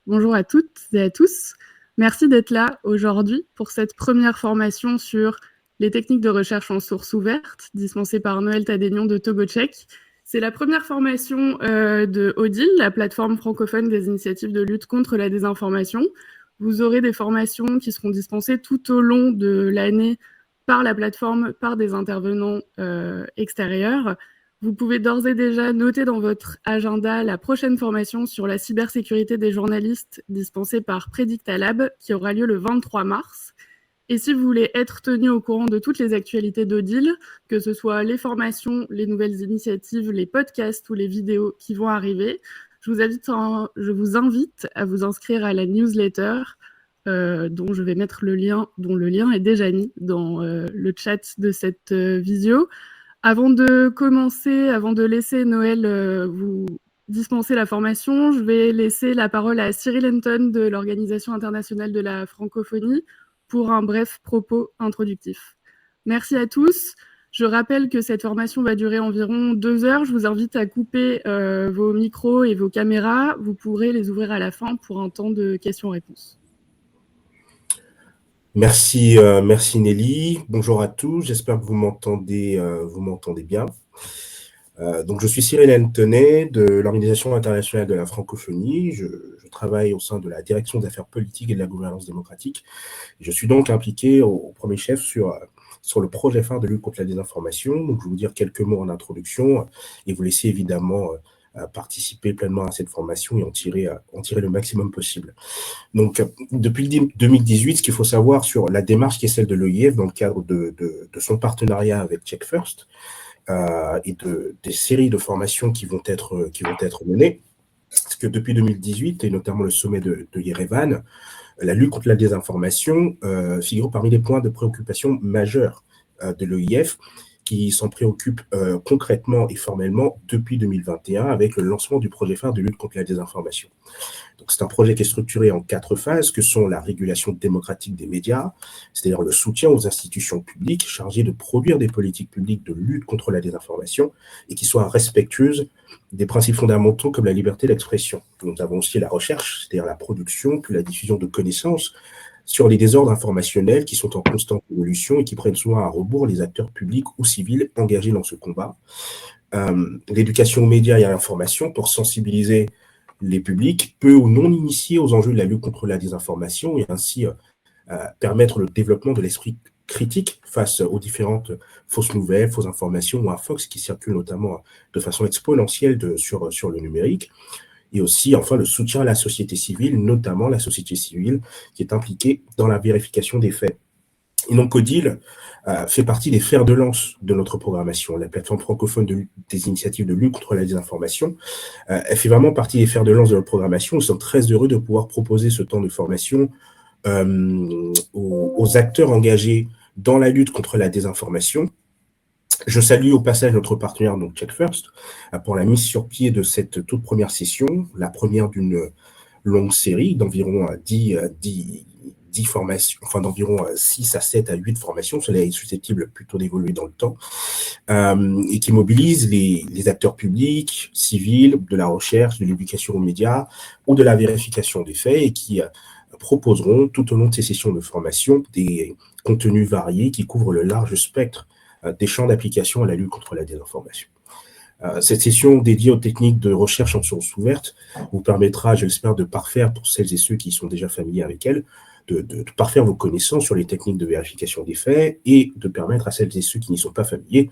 Bonjour à toutes et à tous. Merci d'être là aujourd'hui pour cette première formation sur les techniques de recherche en source ouverte dispensée par Noël Tadénion de TogoCheck. C'est la première formation de ODIL, la plateforme francophone des initiatives de lutte contre la désinformation. Vous aurez des formations qui seront dispensées tout au long de l'année par la plateforme, par des intervenants extérieurs. Vous pouvez d'ores et déjà noter dans votre agenda la prochaine formation sur la cybersécurité des journalistes dispensée par Predictalab qui aura lieu le 23 mars. Et si vous voulez être tenu au courant de toutes les actualités d'Odile, que ce soit les formations, les nouvelles initiatives, les podcasts ou les vidéos qui vont arriver, je vous invite à vous inscrire à la newsletter dont je vais mettre le lien, dont le lien est déjà mis dans le chat de cette visio. Avant de commencer, avant de laisser Noël vous dispenser la formation, je vais laisser la parole à Cyril Henton de l'Organisation internationale de la francophonie pour un bref propos introductif. Merci à tous. Je rappelle que cette formation va durer environ 2 heures. Je vous invite à couper vos micros et vos caméras. Vous pourrez les ouvrir à la fin pour un temps de questions-réponses. Merci, merci Nelly. Bonjour à tous. J'espère que vous m'entendez bien. Donc, je suis Cyril Hentonet de l'Organisation internationale de la francophonie. Je travaille au sein de la direction des affaires politiques et de la gouvernance démocratique. Je suis donc impliqué au premier chef sur le projet phare de lutte contre la désinformation. Donc, je vais vous dire quelques mots en introduction et vous laisser évidemment participer pleinement à cette formation et en tirer le maximum possible. Donc, depuis 2018, ce qu'il faut savoir sur la démarche qui est celle de l'OIF dans le cadre de son partenariat avec Check First et des séries de formations qui vont être menées, c'est que depuis 2018, et notamment le sommet de Yerevan, la lutte contre la désinformation figure parmi les points de préoccupation majeurs de l'OIF, qui s'en préoccupe concrètement et formellement depuis 2021 avec le lancement du projet phare de lutte contre la désinformation. Donc, c'est un projet qui est structuré en 4 phases, que sont la régulation démocratique des médias, c'est-à-dire le soutien aux institutions publiques chargées de produire des politiques publiques de lutte contre la désinformation et qui soient respectueuses des principes fondamentaux comme la liberté d'expression. Nous avons aussi la recherche, c'est-à-dire la production puis la diffusion de connaissances sur les désordres informationnels qui sont en constante évolution et qui prennent souvent à rebours les acteurs publics ou civils engagés dans ce combat. L'éducation aux médias et à l'information pour sensibiliser les publics, peu ou non initiés aux enjeux de la lutte contre la désinformation et ainsi permettre le développement de l'esprit critique face aux différentes fausses nouvelles, fausses informations ou infox qui circulent notamment de façon exponentielle sur le numérique. Et aussi, enfin, le soutien à la société civile, notamment la société civile qui est impliquée dans la vérification des faits. Et donc, Odile fait partie des fers de lance de notre programmation. La plateforme francophone des initiatives de lutte contre la désinformation, elle fait vraiment partie des fers de lance de notre programmation. Nous sommes très heureux de pouvoir proposer ce temps de formation aux acteurs engagés dans la lutte contre la désinformation. Je salue au passage notre partenaire, donc Check First, pour la mise sur pied de cette toute première session, la première d'une longue série d'environ 10 formations, enfin d'environ 6 à 7 à 8 formations, cela est susceptible plutôt d'évoluer dans le temps, et qui mobilise les acteurs publics, civils, de la recherche, de l'éducation aux médias ou de la vérification des faits et qui proposeront tout au long de ces sessions de formation des contenus variés qui couvrent le large spectre des champs d'application à la lutte contre la désinformation. Cette session dédiée aux techniques de recherche en source ouverte vous permettra, je l'espère, de parfaire, pour celles et ceux qui sont déjà familiers avec elle, de parfaire vos connaissances sur les techniques de vérification des faits et de permettre à celles et ceux qui n'y sont pas familiers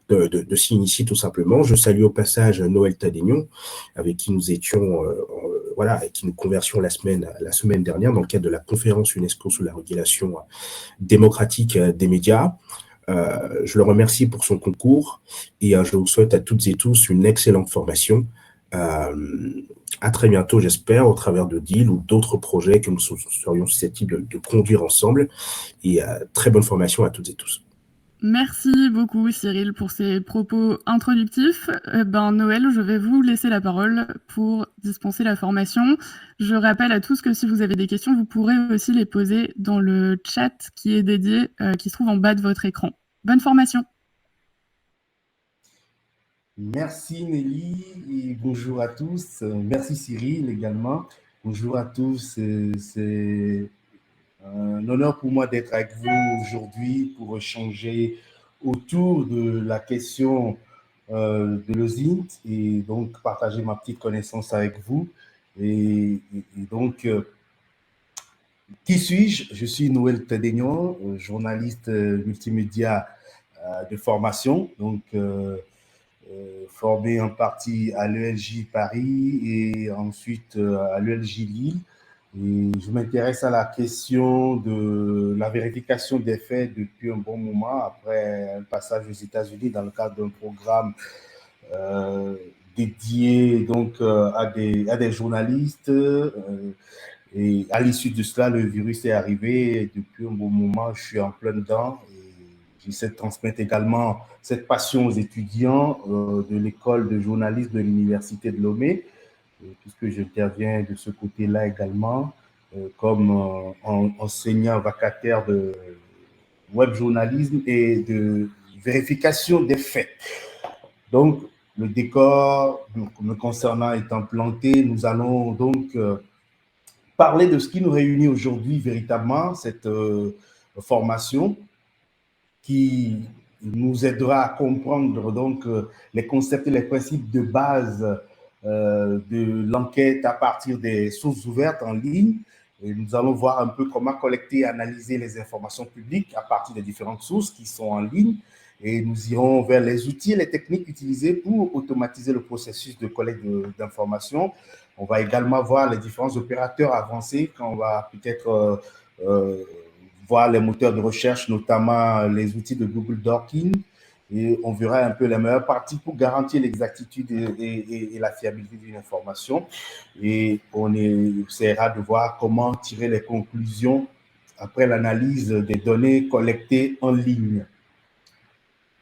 de s'y initier tout simplement. Je salue au passage Noël Tadénion, avec qui nous étions, avec qui nous conversions la semaine dernière dans le cadre de la conférence UNESCO sur la régulation démocratique des médias. Je le remercie pour son concours et je vous souhaite à toutes et tous une excellente formation. À très bientôt, j'espère, au travers de DIL ou d'autres projets que nous serions susceptibles de conduire ensemble. Et très bonne formation à toutes et tous. Merci beaucoup Cyril pour ces propos introductifs. Noël, je vais vous laisser la parole pour dispenser la formation. Je rappelle à tous que si vous avez des questions, vous pourrez aussi les poser dans le chat qui est dédié, qui se trouve en bas de votre écran. Bonne formation. Merci Nelly et bonjour à tous. Merci Cyril également. Bonjour à tous. C'est un honneur pour moi d'être avec vous aujourd'hui pour échanger autour de la question de l'OSINT et donc partager ma petite connaissance avec vous. Et donc, qui suis-je? Je suis Noël Tadegnon, journaliste multimédia de formation. Donc, formé en partie à l'ELJ Paris et ensuite à l'ELJ Lille. Et je m'intéresse à la question de la vérification des faits depuis un bon moment, après un passage aux États-Unis dans le cadre d'un programme euh, dédié donc à des journalistes. Et à l'issue de cela, le virus est arrivé. Et depuis un bon moment, je suis en plein dedans. J'essaie de transmettre également cette passion aux étudiants de l'école de journalisme de l'Université de Lomé, puisque j'interviens de ce côté-là également, comme enseignant vacataire de web journalisme et de vérification des faits. Donc, le décor me concernant étant planté, nous allons donc parler de ce qui nous réunit aujourd'hui véritablement, cette formation qui nous aidera à comprendre donc les concepts et les principes de base de l'enquête à partir des sources ouvertes en ligne. Et nous allons voir un peu comment collecter et analyser les informations publiques à partir des différentes sources qui sont en ligne. Et nous irons vers les outils et les techniques utilisées pour automatiser le processus de collecte d'informations. On va également voir les différents opérateurs avancés quand on va peut-être voir les moteurs de recherche, notamment les outils de Google Docking. Et on verra un peu les meilleures parties pour garantir l'exactitude et la fiabilité d'une information. Et on essaiera de voir comment tirer les conclusions après l'analyse des données collectées en ligne.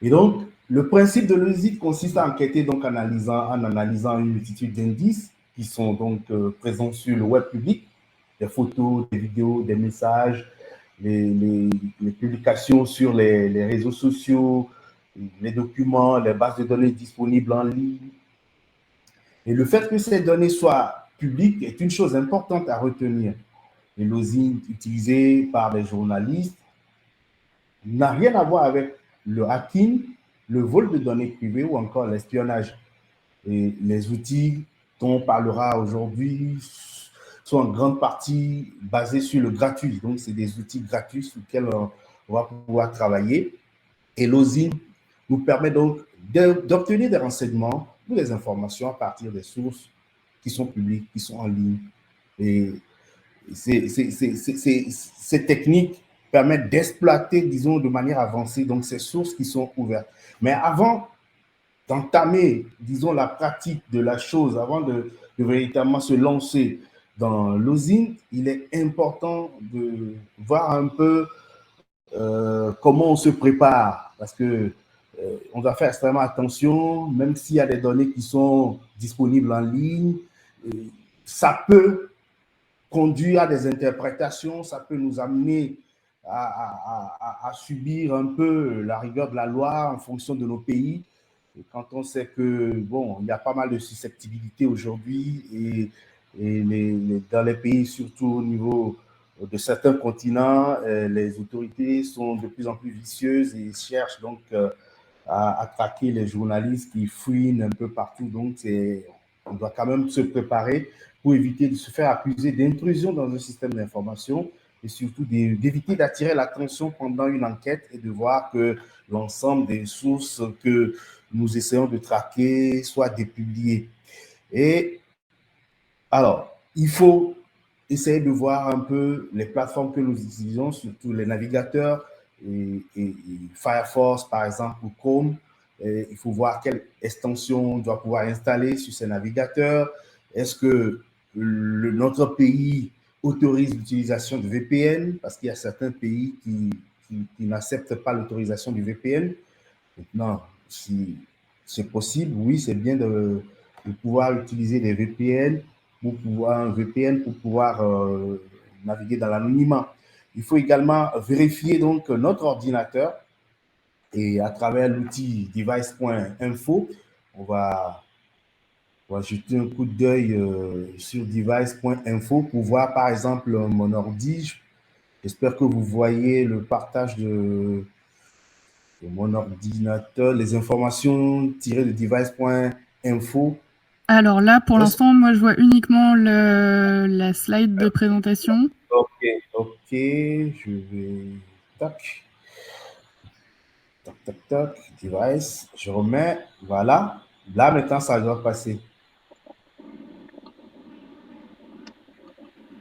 Et donc, le principe de l'OSINT consiste à enquêter donc en analysant une multitude d'indices qui sont donc présents sur le web public, des photos, des vidéos, des messages, les publications sur les réseaux sociaux, les documents, les bases de données disponibles en ligne. Et le fait que ces données soient publiques est une chose importante à retenir. Et l'OSINT utilisé par les journalistes n'a rien à voir avec le hacking, le vol de données privées ou encore l'espionnage. Et les outils dont on parlera aujourd'hui sont en grande partie basés sur le gratuit. Donc, c'est des outils gratuits sur lesquels on va pouvoir travailler. Et l'OSINT nous permet donc d'obtenir des renseignements ou des informations à partir des sources qui sont publiques, qui sont en ligne. Et ces techniques permettent d'exploiter, disons, de manière avancée, donc ces sources qui sont ouvertes. Mais avant d'entamer, disons, la pratique de la chose, avant de véritablement se lancer dans l'OSINT, il est important de voir un peu comment on se prépare, parce que on doit faire extrêmement attention, même s'il y a des données qui sont disponibles en ligne, ça peut conduire à des interprétations, ça peut nous amener à subir un peu la rigueur de la loi en fonction de nos pays. Et quand on sait que, bon, il y a pas mal de susceptibilités aujourd'hui dans les pays, surtout au niveau de certains continents, les autorités sont de plus en plus vicieuses et cherchent donc à traquer les journalistes qui fouinent un peu partout. Donc, on doit quand même se préparer pour éviter de se faire accuser d'intrusion dans un système d'information et surtout d'éviter d'attirer l'attention pendant une enquête et de voir que l'ensemble des sources que nous essayons de traquer soient dépubliées. Et alors, il faut essayer de voir un peu les plateformes que nous utilisons, surtout les navigateurs et Firefox, par exemple, ou Chrome. Et il faut voir quelle extension on doit pouvoir installer sur ces navigateurs. Est-ce que notre pays autorise l'utilisation de VPN? Parce qu'il y a certains pays qui n'acceptent pas l'autorisation du VPN. Maintenant, si c'est possible, oui, c'est bien de pouvoir utiliser des VPN un VPN pour pouvoir naviguer dans l'anonymat. Il faut également vérifier donc notre ordinateur et à travers l'outil device.info, on va On va jeter un coup d'œil sur device.info pour voir par exemple mon ordi. J'espère que vous voyez le partage de mon ordinateur, les informations tirées de device.info. Alors là, pour l'instant, moi, je vois uniquement la slide de présentation. Ok, je vais... Tac, tac, device, je remets, voilà. Là, maintenant, ça doit passer.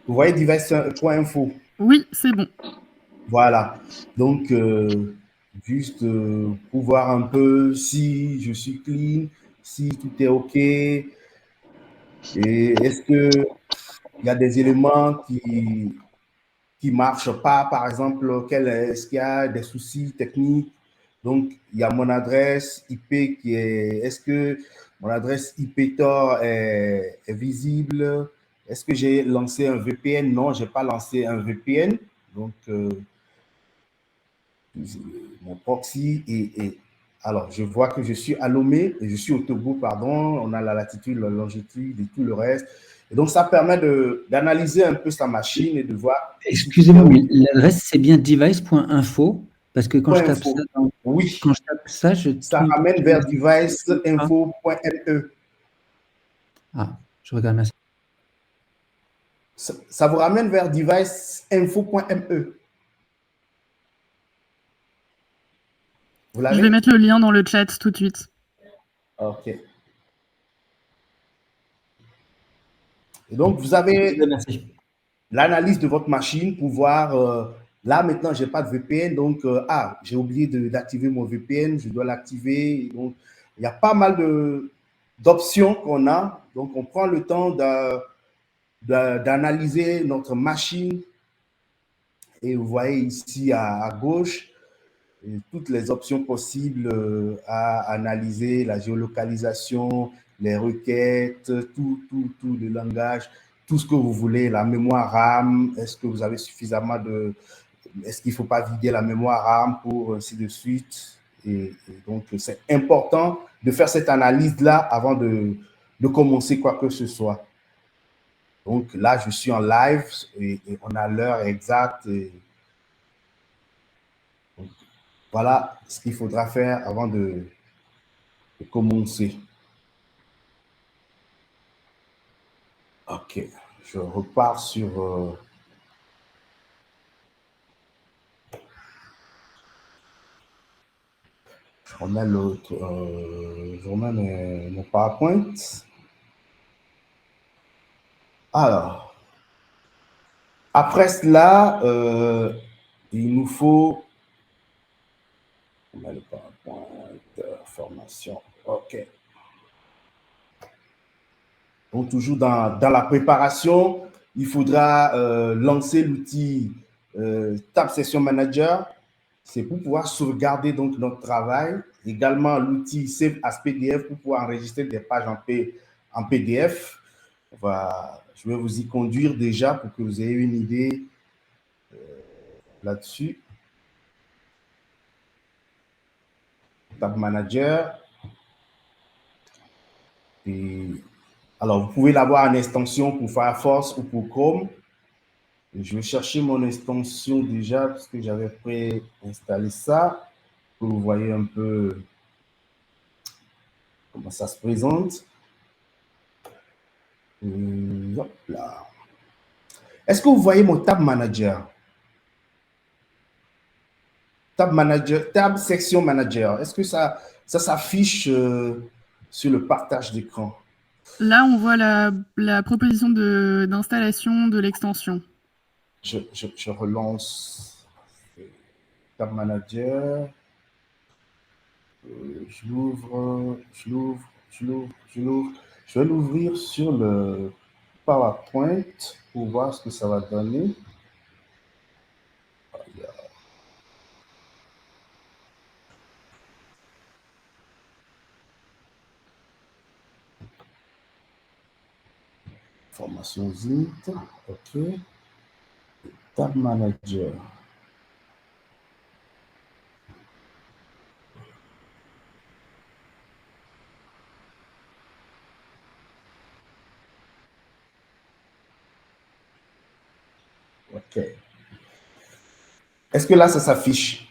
Vous voyez device.info? Oui, c'est bon. Voilà. Donc, juste pour voir un peu si je suis clean, si tout est OK. Et est-ce qu'il y a des éléments qui marchent pas, par exemple, est-ce qu'il y a des soucis techniques? Donc, il y a mon adresse IP qui est, est-ce que mon adresse IP Tor est visible? Est-ce que j'ai lancé un VPN? Non, j'ai pas lancé un VPN. Donc, mon proxy alors, je vois que je suis à Lomé, et je suis au Togo, pardon, on a la latitude, la longitude et tout le reste. Et donc, ça permet d'analyser un peu sa machine et de voir si tout est Excusez-moi, mais OK. l'adresse, c'est bien device.info, parce que quand je tape ça, Info. Oui, quand je tape ça, je ça tombe. ramène vers deviceinfo.me. Ah, je regarde ma. Ça vous ramène vers deviceinfo.me. Vous Je vais l'avez? mettre le lien dans le chat tout de suite. OK. Et donc, vous avez Merci. l'analyse de votre machine pour voir, là maintenant, je n'ai pas de VPN, donc, j'ai oublié d'activer mon VPN, je dois l'activer. Donc, il y a pas mal d'options qu'on a. Donc, on prend le temps d'analyser notre machine. Et vous voyez ici à gauche, toutes les options possibles à analyser, la géolocalisation, les requêtes, tout le langage, tout ce que vous voulez, la mémoire RAM, est-ce que vous avez suffisamment de... Est-ce qu'il ne faut pas vider la mémoire RAM pour ainsi de suite? Et donc, c'est important de faire cette analyse-là avant de commencer quoi que ce soit. Donc là, je suis en live et on a l'heure exacte. Donc, voilà ce qu'il faudra faire avant de commencer. Ok, je repars sur... je remets l'autre... je remets mon PowerPoint. Alors, après cela, il nous faut... On met le PowerPoint, formation. Ok. Donc, toujours dans la préparation, il faudra lancer l'outil Tab Session Manager. C'est pour pouvoir sauvegarder donc notre travail. Également, l'outil Save as PDF pour pouvoir enregistrer des pages en PDF. Je vais vous y conduire déjà pour que vous ayez une idée là-dessus. Tab Manager. Et alors, vous pouvez l'avoir en extension pour Firefox ou pour Chrome. Je vais chercher mon extension déjà parce que j'avais préinstallé ça. Pour que vous voyez un peu comment ça se présente. Hop là. Est-ce que vous voyez mon Tab Manager? Tab Manager, Tab Section Manager. Est-ce que ça s'affiche sur le partage d'écran? Là, on voit la proposition d'installation de l'extension. Je relance Tab Manager. Je l'ouvre. Je vais l'ouvrir sur le PowerPoint pour voir ce que ça va donner. Formation Zint, OK. Tab Manager. OK. Est-ce que là, ça s'affiche?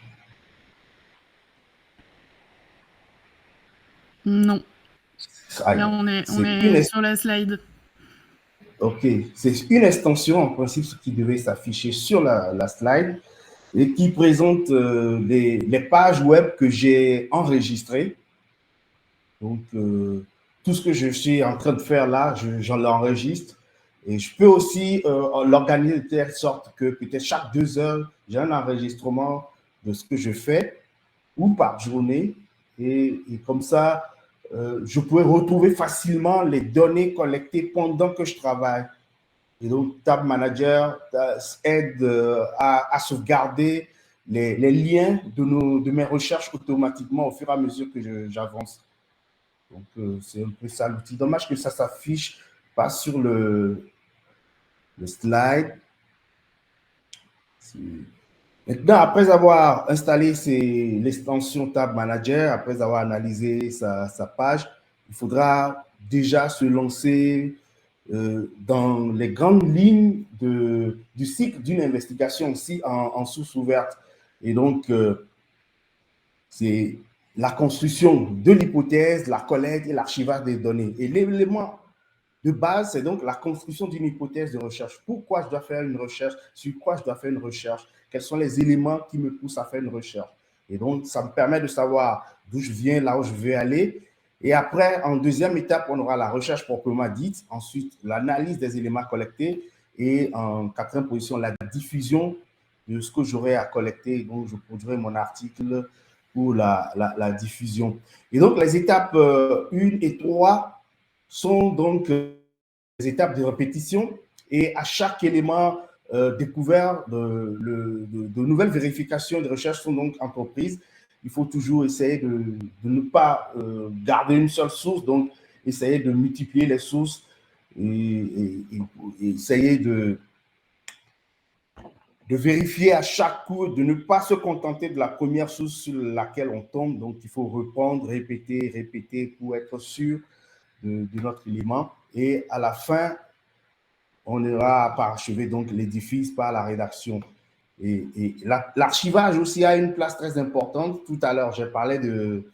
Non. Là, Aïe. on est C'est une, sur la slide. OK. C'est une extension, en principe, ce qui devait s'afficher sur la slide et qui présente les pages web que j'ai enregistrées. Donc, tout ce que je suis en train de faire là, j'en l'enregistre. Et je peux aussi l'organiser de telle sorte que peut-être chaque 2 heures, j'ai un enregistrement de ce que je fais ou par journée. Et comme ça, je pourrais retrouver facilement les données collectées pendant que je travaille. Et donc, Tab Manager aide à sauvegarder les liens de mes recherches automatiquement au fur et à mesure que j'avance. Donc, c'est un peu ça l'outil. Dommage que ça s'affiche pas sur le slide. Maintenant, après avoir installé l'extension Tab Manager, après avoir analysé sa page, il faudra déjà se lancer dans les grandes lignes du cycle d'une investigation aussi en source ouverte. Et donc, c'est la construction de l'hypothèse, la collecte et l'archivage des données. Et l'élément de base, c'est donc la construction d'une hypothèse de recherche. Pourquoi je dois faire une recherche? Sur quoi je dois faire une recherche? Quels sont les éléments qui me poussent à faire une recherche? Et donc, ça me permet de savoir d'où je viens, là où je vais aller. Et après, en deuxième étape, on aura la recherche proprement dite. Ensuite, l'analyse des éléments collectés. Et en quatrième position, la diffusion de ce que j'aurai à collecter. Donc, je produirai mon article pour la diffusion. Et donc, les étapes 1 et 3 sont donc des étapes de répétition et à chaque élément découvert, de nouvelles vérifications de recherche sont donc entreprises. Il faut toujours essayer de ne pas garder une seule source, donc essayer de multiplier les sources et essayer de vérifier à chaque coup, de ne pas se contenter de la première source sur laquelle on tombe. Donc, il faut reprendre, répéter, répéter pour être sûr de notre élément. Et à la fin, on ira parachever donc l'édifice par la rédaction. Et l'archivage aussi a une place très importante. Tout à l'heure, j'ai parlé de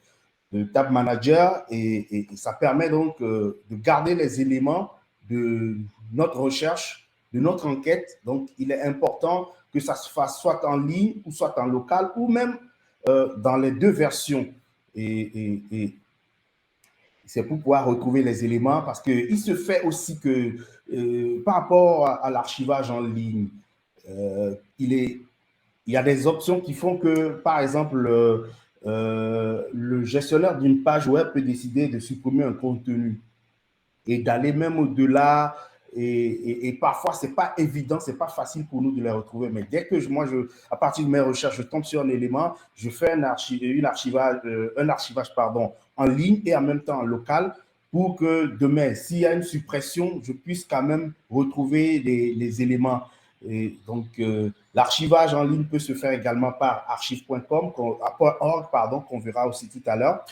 Tab Manager et ça permet donc de garder les éléments de notre recherche, de notre enquête. Donc, il est important que ça se fasse soit en ligne ou soit en local ou même dans les deux versions. Et c'est pour pouvoir retrouver les éléments parce qu'il se fait aussi que par rapport à l'archivage en ligne, il y a des options qui font que, par exemple, le gestionnaire d'une page web peut décider de supprimer un contenu et d'aller même au-delà. Et parfois, ce n'est pas évident, ce n'est pas facile pour nous de les retrouver. Mais dès que à partir de mes recherches, je tombe sur un élément, je fais un archivage en ligne et en même temps en local pour que demain, s'il y a une suppression, je puisse quand même retrouver les éléments. Et donc, l'archivage en ligne peut se faire également par archive.com, qu'on verra aussi tout à l'heure.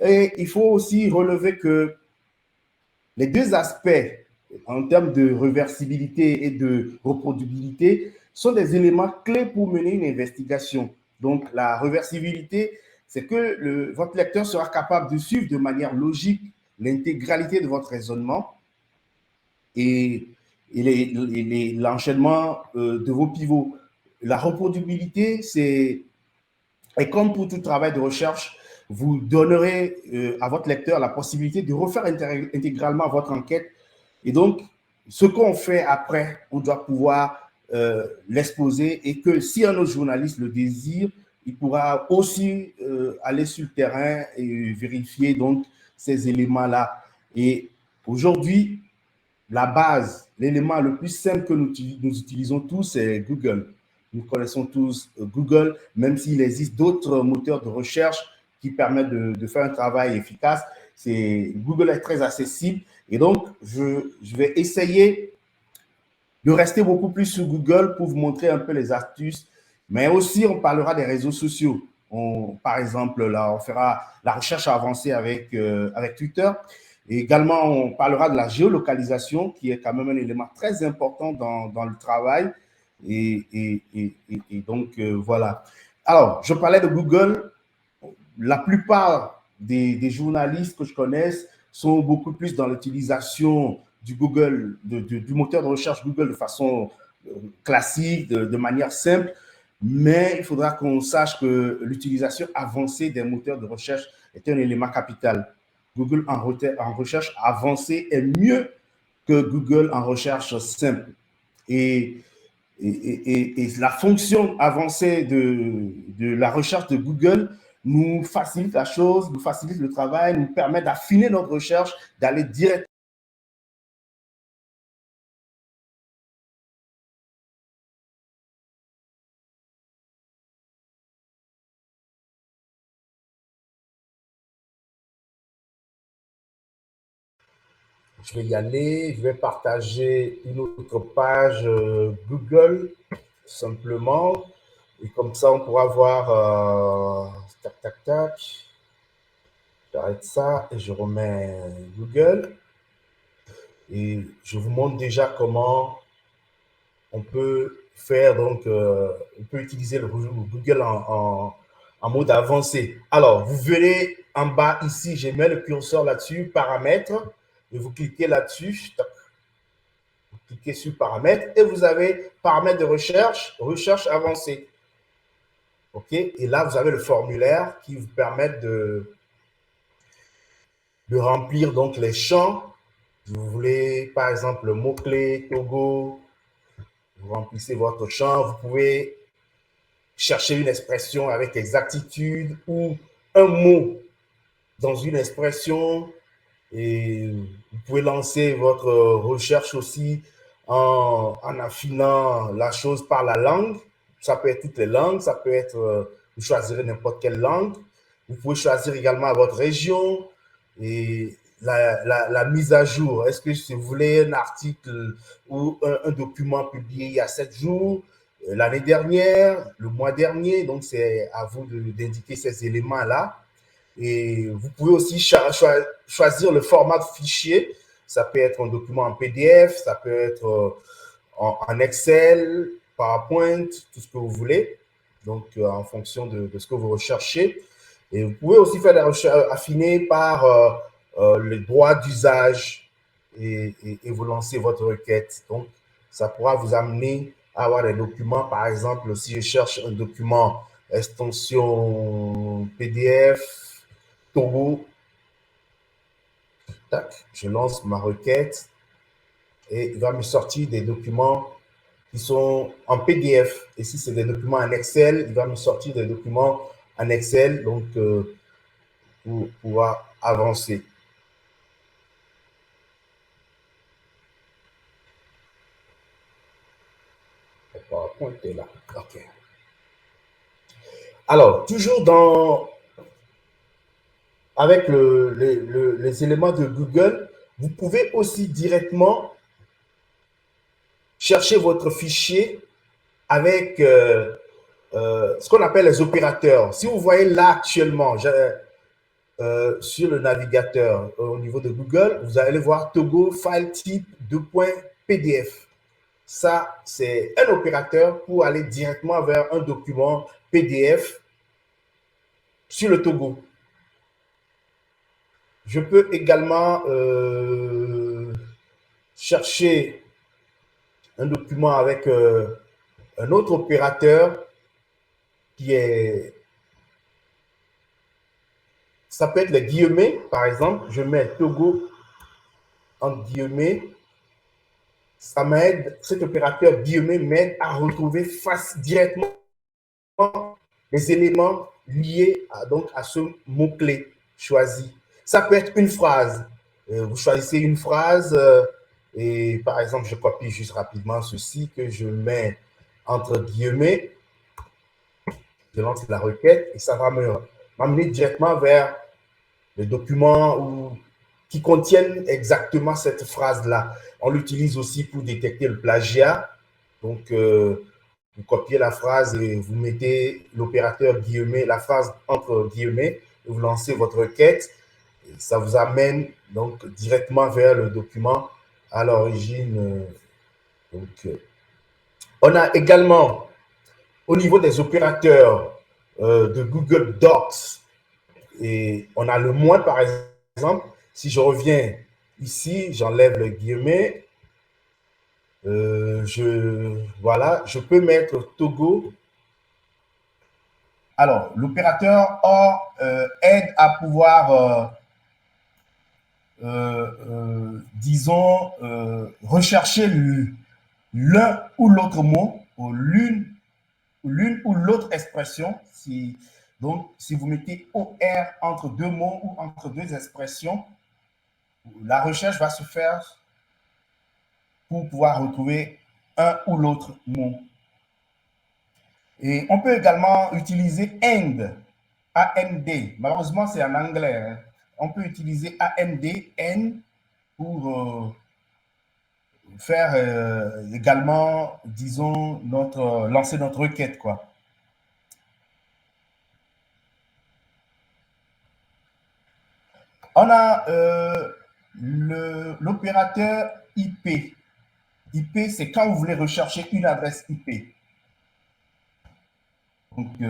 Et il faut aussi relever que les deux aspects en termes de réversibilité et de reproductibilité sont des éléments clés pour mener une investigation. Donc, la réversibilité, c'est que votre lecteur sera capable de suivre de manière logique l'intégralité de votre raisonnement et l'enchaînement de vos pivots. La reproductibilité, c'est comme pour tout travail de recherche, vous donnerez à votre lecteur la possibilité de refaire intégralement votre enquête. Et donc, ce qu'on fait après, on doit pouvoir l'exposer et que si un autre journaliste le désire, il pourra aussi aller sur le terrain et vérifier donc ces éléments-là. Et aujourd'hui, la base, l'élément le plus simple que nous utilisons tous, c'est Google. Nous connaissons tous Google, même s'il existe d'autres moteurs de recherche qui permettent de faire un travail efficace. Google est très accessible et donc je vais essayer de rester beaucoup plus sur Google pour vous montrer un peu les astuces, mais aussi on parlera des réseaux sociaux. Par exemple, là, on fera la recherche avancée avec Twitter. Et également, on parlera de la géolocalisation, qui est quand même un élément très important dans le travail. Et donc, voilà. Alors, je parlais de Google. La plupart des journalistes que je connaisse sont beaucoup plus dans l'utilisation du Google, du moteur de recherche Google de façon classique, de manière simple. Mais il faudra qu'on sache que l'utilisation avancée des moteurs de recherche est un élément capital. Google en recherche avancée est mieux que Google en recherche simple. Et la fonction avancée de la recherche de Google nous facilite la chose, nous facilite le travail, nous permet d'affiner notre recherche, d'aller directement. Je vais y aller, je vais partager une autre page Google, simplement. Et comme ça, on pourra voir, tac, tac, tac. J'arrête ça et je remets Google. Et je vous montre déjà comment on peut faire, donc, on peut utiliser le Google en mode avancé. Alors, vous verrez en bas ici, j'ai mis le curseur là-dessus, paramètres, et vous cliquez là-dessus, vous cliquez sur paramètres, et vous avez paramètres de recherche, recherche avancée. OK? Et là, vous avez le formulaire qui vous permet de remplir donc les champs. Vous voulez, par exemple, le mot-clé Togo, vous remplissez votre champ, vous pouvez chercher une expression avec exactitude ou un mot dans une expression, et vous pouvez lancer votre recherche aussi en affinant la chose par la langue. Ça peut être toutes les langues, ça peut être, vous choisirez n'importe quelle langue. Vous pouvez choisir également votre région et la mise à jour. Est-ce que si vous voulez un article ou un document publié il y a 7 jours, l'année dernière, le mois dernier, donc c'est à vous d'indiquer ces éléments-là. Et vous pouvez aussi choisir le format de fichier. Ça peut être un document en PDF, ça peut être en Excel, PowerPoint, tout ce que vous voulez. Donc, en fonction de ce que vous recherchez. Et vous pouvez aussi faire des recherches affinées par les droits d'usage et vous lancez votre requête. Donc, ça pourra vous amener à avoir des documents. Par exemple, si je cherche un document extension PDF, Togo, tac, je lance ma requête et il va me sortir des documents qui sont en PDF. Et si c'est des documents en Excel, il va me sortir des documents en Excel, donc pour pouvoir avancer. Le PowerPoint est là. OK. Alors, toujours avec les éléments de Google, vous pouvez aussi directement chercher votre fichier avec ce qu'on appelle les opérateurs. Si vous voyez là actuellement, sur le navigateur au niveau de Google, vous allez voir Togo file type 2.pdf. Ça, c'est un opérateur pour aller directement vers un document PDF sur le Togo. Je peux également chercher un document avec un autre opérateur qui est... Ça peut être les guillemets, par exemple. Je mets Togo en guillemets. Ça m'aide, cet opérateur guillemets m'aide à retrouver directement les éléments liés à ce mot-clé choisi. Ça peut être une phrase. Vous choisissez une phrase et par exemple, je copie juste rapidement ceci que je mets entre guillemets. Je lance la requête et ça va m'amener directement vers les documents qui contiennent exactement cette phrase-là. On l'utilise aussi pour détecter le plagiat. Donc, vous copiez la phrase et vous mettez l'opérateur guillemets, la phrase entre guillemets, et vous lancez votre requête. Et ça vous amène donc directement vers le document à l'origine. Donc, On a également, au niveau des opérateurs de Google Docs, et on a le moins, par exemple. Si je reviens ici, j'enlève le guillemet. Voilà, je peux mettre Togo. Alors, l'opérateur OR aide à pouvoir, disons, rechercher l'un ou l'autre mot, ou l'une ou l'autre expression. Donc, si vous mettez OR entre deux mots ou entre deux expressions, la recherche va se faire pour pouvoir retrouver un ou l'autre mot. Et on peut également utiliser AND, A-N-D. Malheureusement, c'est en anglais. Hein. On peut utiliser A-N-D, N, pour faire également, disons, lancer notre requête, quoi. On a l'opérateur IP. IP, c'est quand vous voulez rechercher une adresse IP. Donc,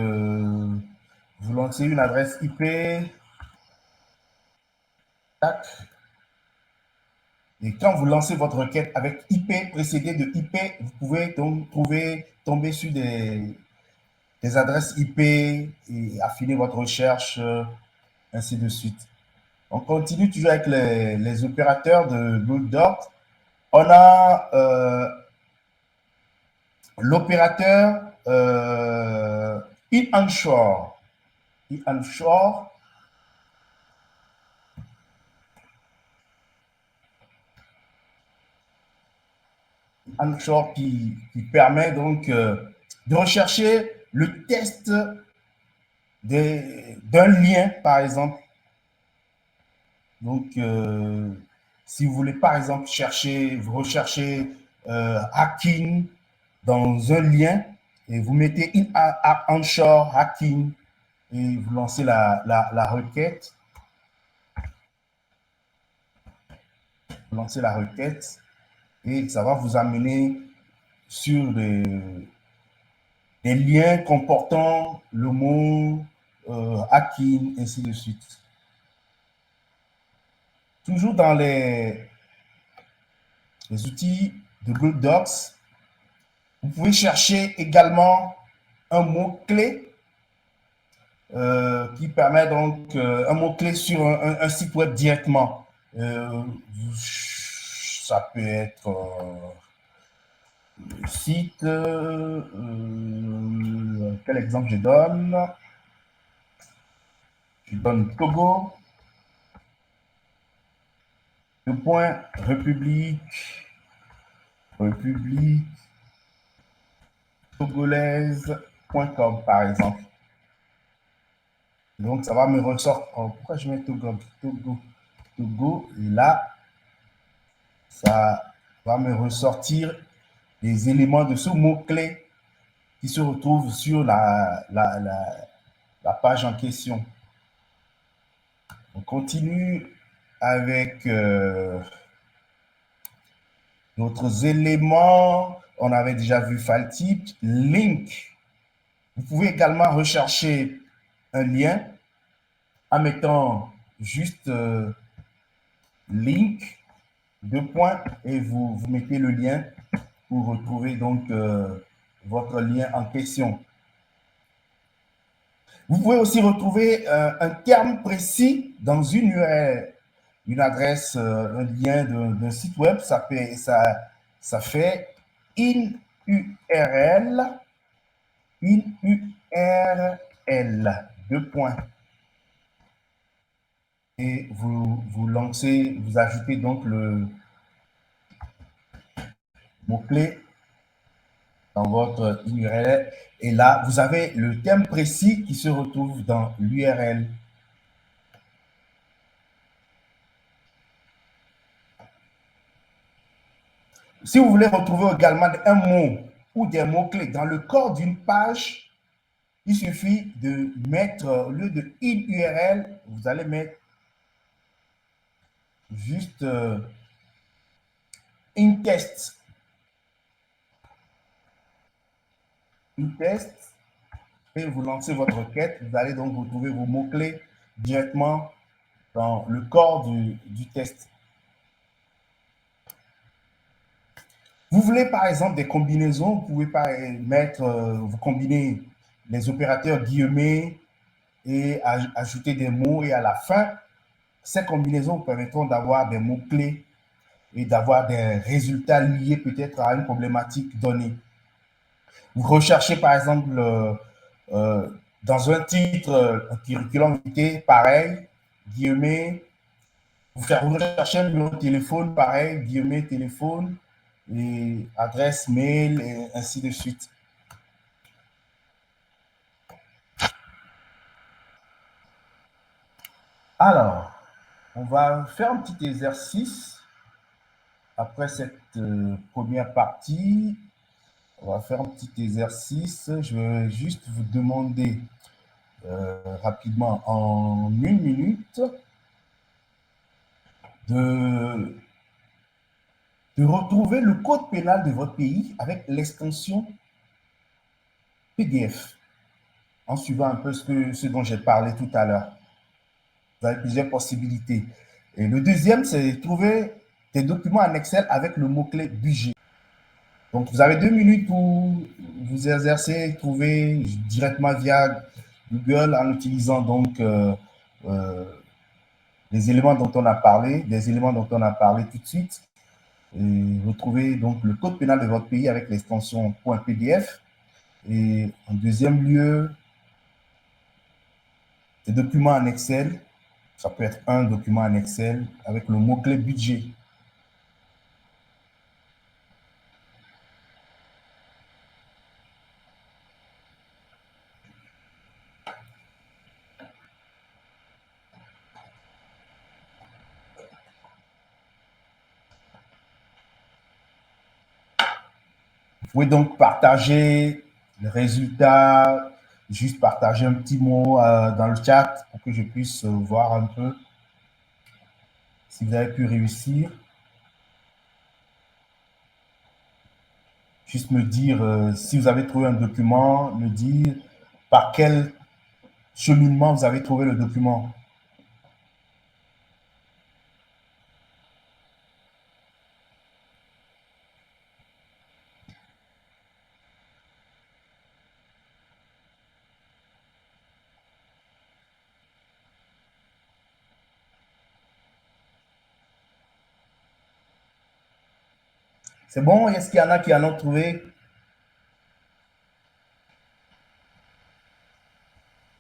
vous lancez une adresse IP. Tac. Et quand vous lancez votre requête avec IP précédé de IP, vous pouvez donc tomber sur des adresses IP et affiner votre recherche, ainsi de suite. On continue toujours avec les opérateurs de Google Docs. On a l'opérateur in-onshore. In-onshore. Qui permet donc de rechercher le test d'un lien, par exemple. Donc, si vous voulez, par exemple, vous recherchez hacking dans un lien et vous mettez onshore hacking et vous lancez la requête. Vous lancez la requête et ça va vous amener sur des liens comportant le mot hacking, ainsi de suite. Toujours dans les outils de Google Docs, vous pouvez chercher également un mot-clé qui permet donc un mot-clé sur un site web directement. Ça peut être site, quel exemple je donne? Je donne Togo, le point République togolaise.com par exemple. Donc ça va me ressortir. Oh, pourquoi je mets Togo, et là, ça va me ressortir les éléments de ce mot-clé qui se retrouvent sur la page en question. On continue avec d'autres éléments. On avait déjà vu file type, link. Vous pouvez également rechercher un lien en mettant juste link, deux points, et vous mettez le lien pour retrouver donc votre lien en question. Vous pouvez aussi retrouver un terme précis dans une URL, une adresse, un lien d'un site web. Ça fait in URL, deux points. Et vous lancez, vous ajoutez donc le mot-clé dans votre URL. Et là, vous avez le terme précis qui se retrouve dans l'URL. Si vous voulez retrouver également un mot ou des mots-clés dans le corps d'une page, il suffit de mettre, au lieu de in URL, vous allez mettre juste in test. test et vous lancez votre requête. Vous allez donc retrouver vos mots-clés directement dans le corps du test. Vous voulez par exemple des combinaisons, vous pouvez pas mettre, vous combinez les opérateurs guillemets et ajouter des mots et à la fin, ces combinaisons vous permettront d'avoir des mots-clés et d'avoir des résultats liés peut-être à une problématique donnée. Vous recherchez par exemple dans un titre, un curriculum vitae, pareil, guillemets, vous recherchez un numéro de téléphone, pareil, guillemets, téléphone, et adresse mail, et ainsi de suite. Alors, on va faire un petit exercice après cette première partie. On va faire un petit exercice. Je vais juste vous demander rapidement en 1 minute de retrouver le code pénal de votre pays avec l'extension PDF, en suivant un peu ce dont j'ai parlé tout à l'heure. Vous avez plusieurs possibilités. Et le deuxième, c'est trouver des documents en Excel avec le mot-clé budget. Donc, vous avez 2 minutes pour vous exercer, trouver directement via Google en utilisant donc les éléments dont on a parlé, tout de suite. Et retrouver donc le code pénal de votre pays avec l'extension .pdf. Et en deuxième lieu, des documents en Excel. Ça peut être un document en Excel avec le mot-clé budget. Vous pouvez donc partager les résultats, juste partager un petit mot dans le chat pour que je puisse voir un peu si vous avez pu réussir. Juste me dire si vous avez trouvé un document, me dire par quel cheminement vous avez trouvé le document. C'est bon? Est-ce qu'il y en a qui en ont trouvé?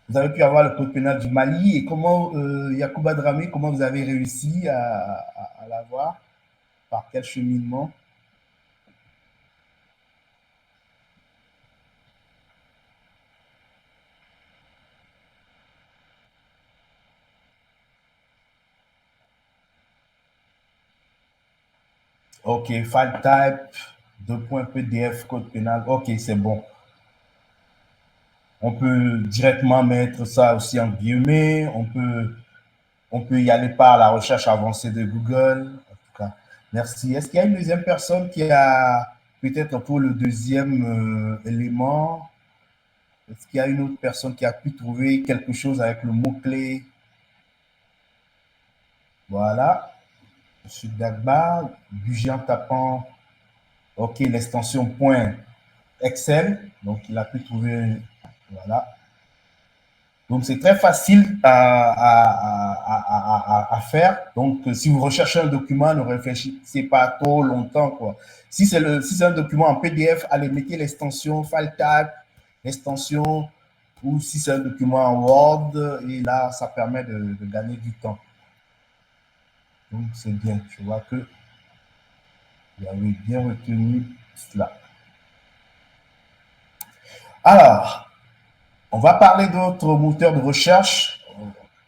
Vous avez pu avoir le code pénal du Mali et comment, Yacouba Dramé, comment vous avez réussi à l'avoir? Par quel cheminement? Ok, file type, .pdf, code pénal. Ok, c'est bon. On peut directement mettre ça aussi en guillemets. On peut y aller par la recherche avancée de Google. En tout cas, merci. Est-ce qu'il y a une deuxième personne qui a peut-être pour le deuxième élément? Est-ce qu'il y a une autre personne qui a pu trouver quelque chose avec le mot-clé? Voilà. Monsieur Dagba, budget en tapant, ok, l'extension .excel. Donc, il a pu trouver, voilà. Donc, c'est très facile à faire. Donc, si vous recherchez un document, ne réfléchissez pas trop longtemps, quoi. Si c'est un document en PDF, allez, mettez l'extension file type, l'extension, ou si c'est un document en Word, et là, ça permet de gagner du temps. Donc, c'est bien. Je vois que vous avez bien retenu cela. Alors, on va parler d'autres moteurs de recherche.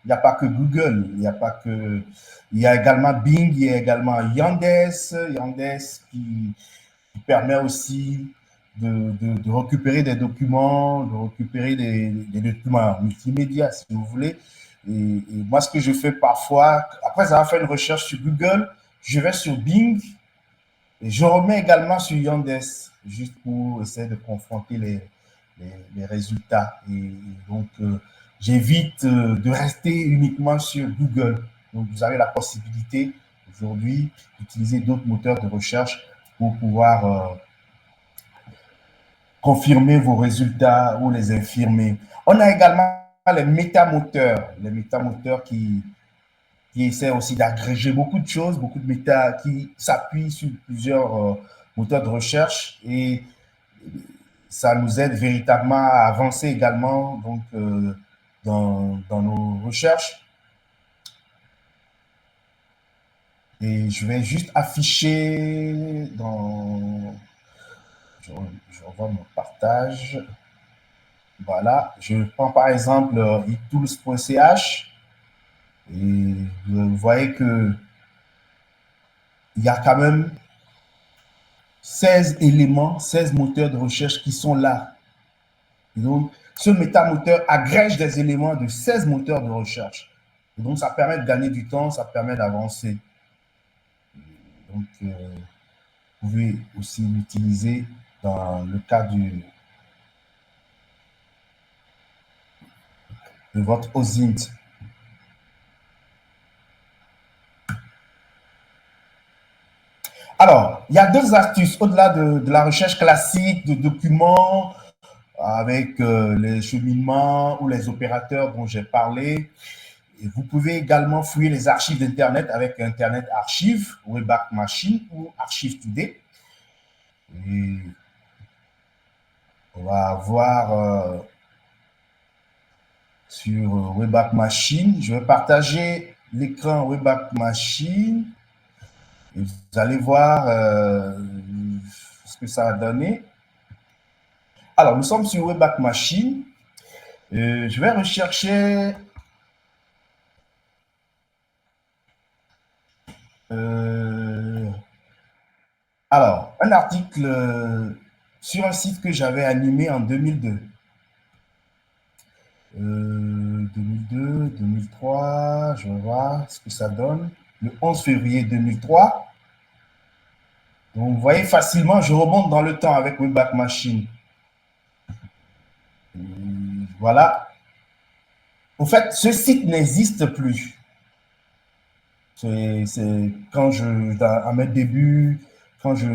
Il n'y a pas que Google, il y a également Bing, il y a également Yandex qui permet aussi de récupérer des documents, de récupérer des documents multimédia, si vous voulez. Et moi, ce que je fais parfois, après avoir fait une recherche sur Google, je vais sur Bing et je remets également sur Yandex, juste pour essayer de confronter les résultats. Et donc, j'évite de rester uniquement sur Google. Donc, vous avez la possibilité aujourd'hui d'utiliser d'autres moteurs de recherche pour pouvoir confirmer vos résultats ou les infirmer. On a également les métamoteurs qui essaient aussi d'agréger beaucoup de choses, beaucoup de méta, qui s'appuient sur plusieurs moteurs de recherche et ça nous aide véritablement à avancer également donc, dans nos recherches. Et je vais juste afficher dans... Je revois mon partage. Voilà, je prends par exemple etools.ch et vous voyez que il y a quand même 16 éléments, 16 moteurs de recherche qui sont là. Et donc, ce métamoteur agrège des éléments de 16 moteurs de recherche. Et donc, ça permet de gagner du temps, ça permet d'avancer. Donc, vous pouvez aussi l'utiliser dans le cas de votre OSINT. Alors, il y a deux astuces au-delà de la recherche classique de documents avec les cheminements ou les opérateurs dont j'ai parlé. Et vous pouvez également fouiller les archives d'Internet avec Internet Archive, Wayback Machine ou Archive Today. Et on va voir sur Wayback Machine. Je vais partager l'écran Wayback Machine. Et vous allez voir ce que ça va donner. Alors, nous sommes sur Wayback Machine. Je vais rechercher alors, un article sur un site que j'avais animé en 2002. 2002, 2003, je vais voir ce que ça donne. Le 11 février 2003. Donc, vous voyez facilement, je remonte dans le temps avec Wayback Machine. Voilà. Au fait, ce site n'existe plus. C'est quand à mes débuts, quand je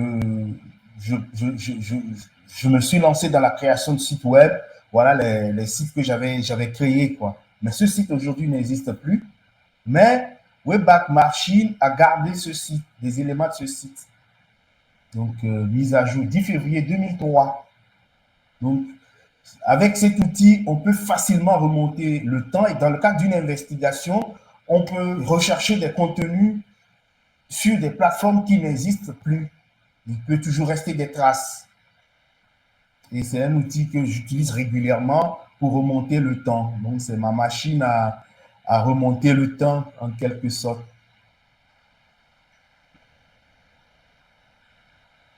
me suis lancé dans la création de sites web, voilà les sites que j'avais créés, quoi. Mais ce site aujourd'hui n'existe plus. Mais Wayback Machine a gardé ce site, des éléments de ce site. Donc, mise à jour 10 février 2003. Donc, avec cet outil, on peut facilement remonter le temps et dans le cadre d'une investigation, on peut rechercher des contenus sur des plateformes qui n'existent plus. Il peut toujours rester des traces. Et c'est un outil que j'utilise régulièrement pour remonter le temps. Donc, c'est ma machine à remonter le temps en quelque sorte.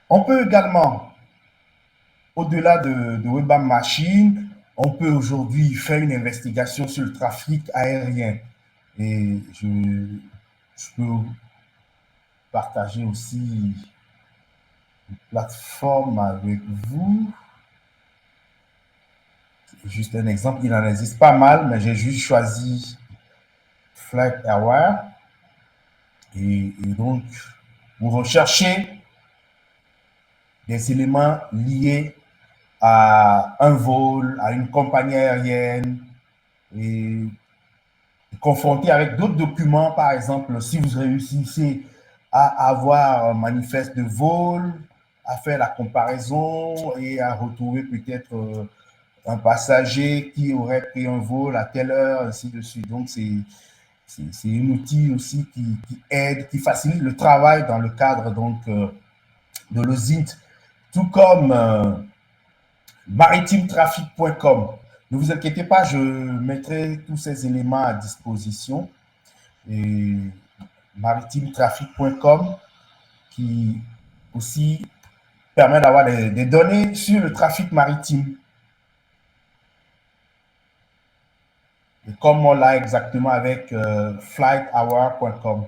On peut également, au-delà de Wayback Machine, on peut aujourd'hui faire une investigation sur le trafic aérien. Et je peux partager aussi une plateforme avec vous. Juste un exemple, il en existe pas mal, mais j'ai juste choisi FlightAware. Et donc, vous recherchez des éléments liés à un vol, à une compagnie aérienne, et confronté avec d'autres documents, par exemple, si vous réussissez à avoir un manifeste de vol, à faire la comparaison et à retrouver peut-être un passager qui aurait pris un vol à telle heure, ainsi de suite. Donc, c'est un outil aussi qui aide, qui facilite le travail dans le cadre donc, de l'OSINT, tout comme maritimetraffic.com. Ne vous inquiétez pas, je mettrai tous ces éléments à disposition. Et maritimetraffic.com qui aussi permet d'avoir des données sur le trafic maritime. Et comme on l'a exactement avec flighthour.com.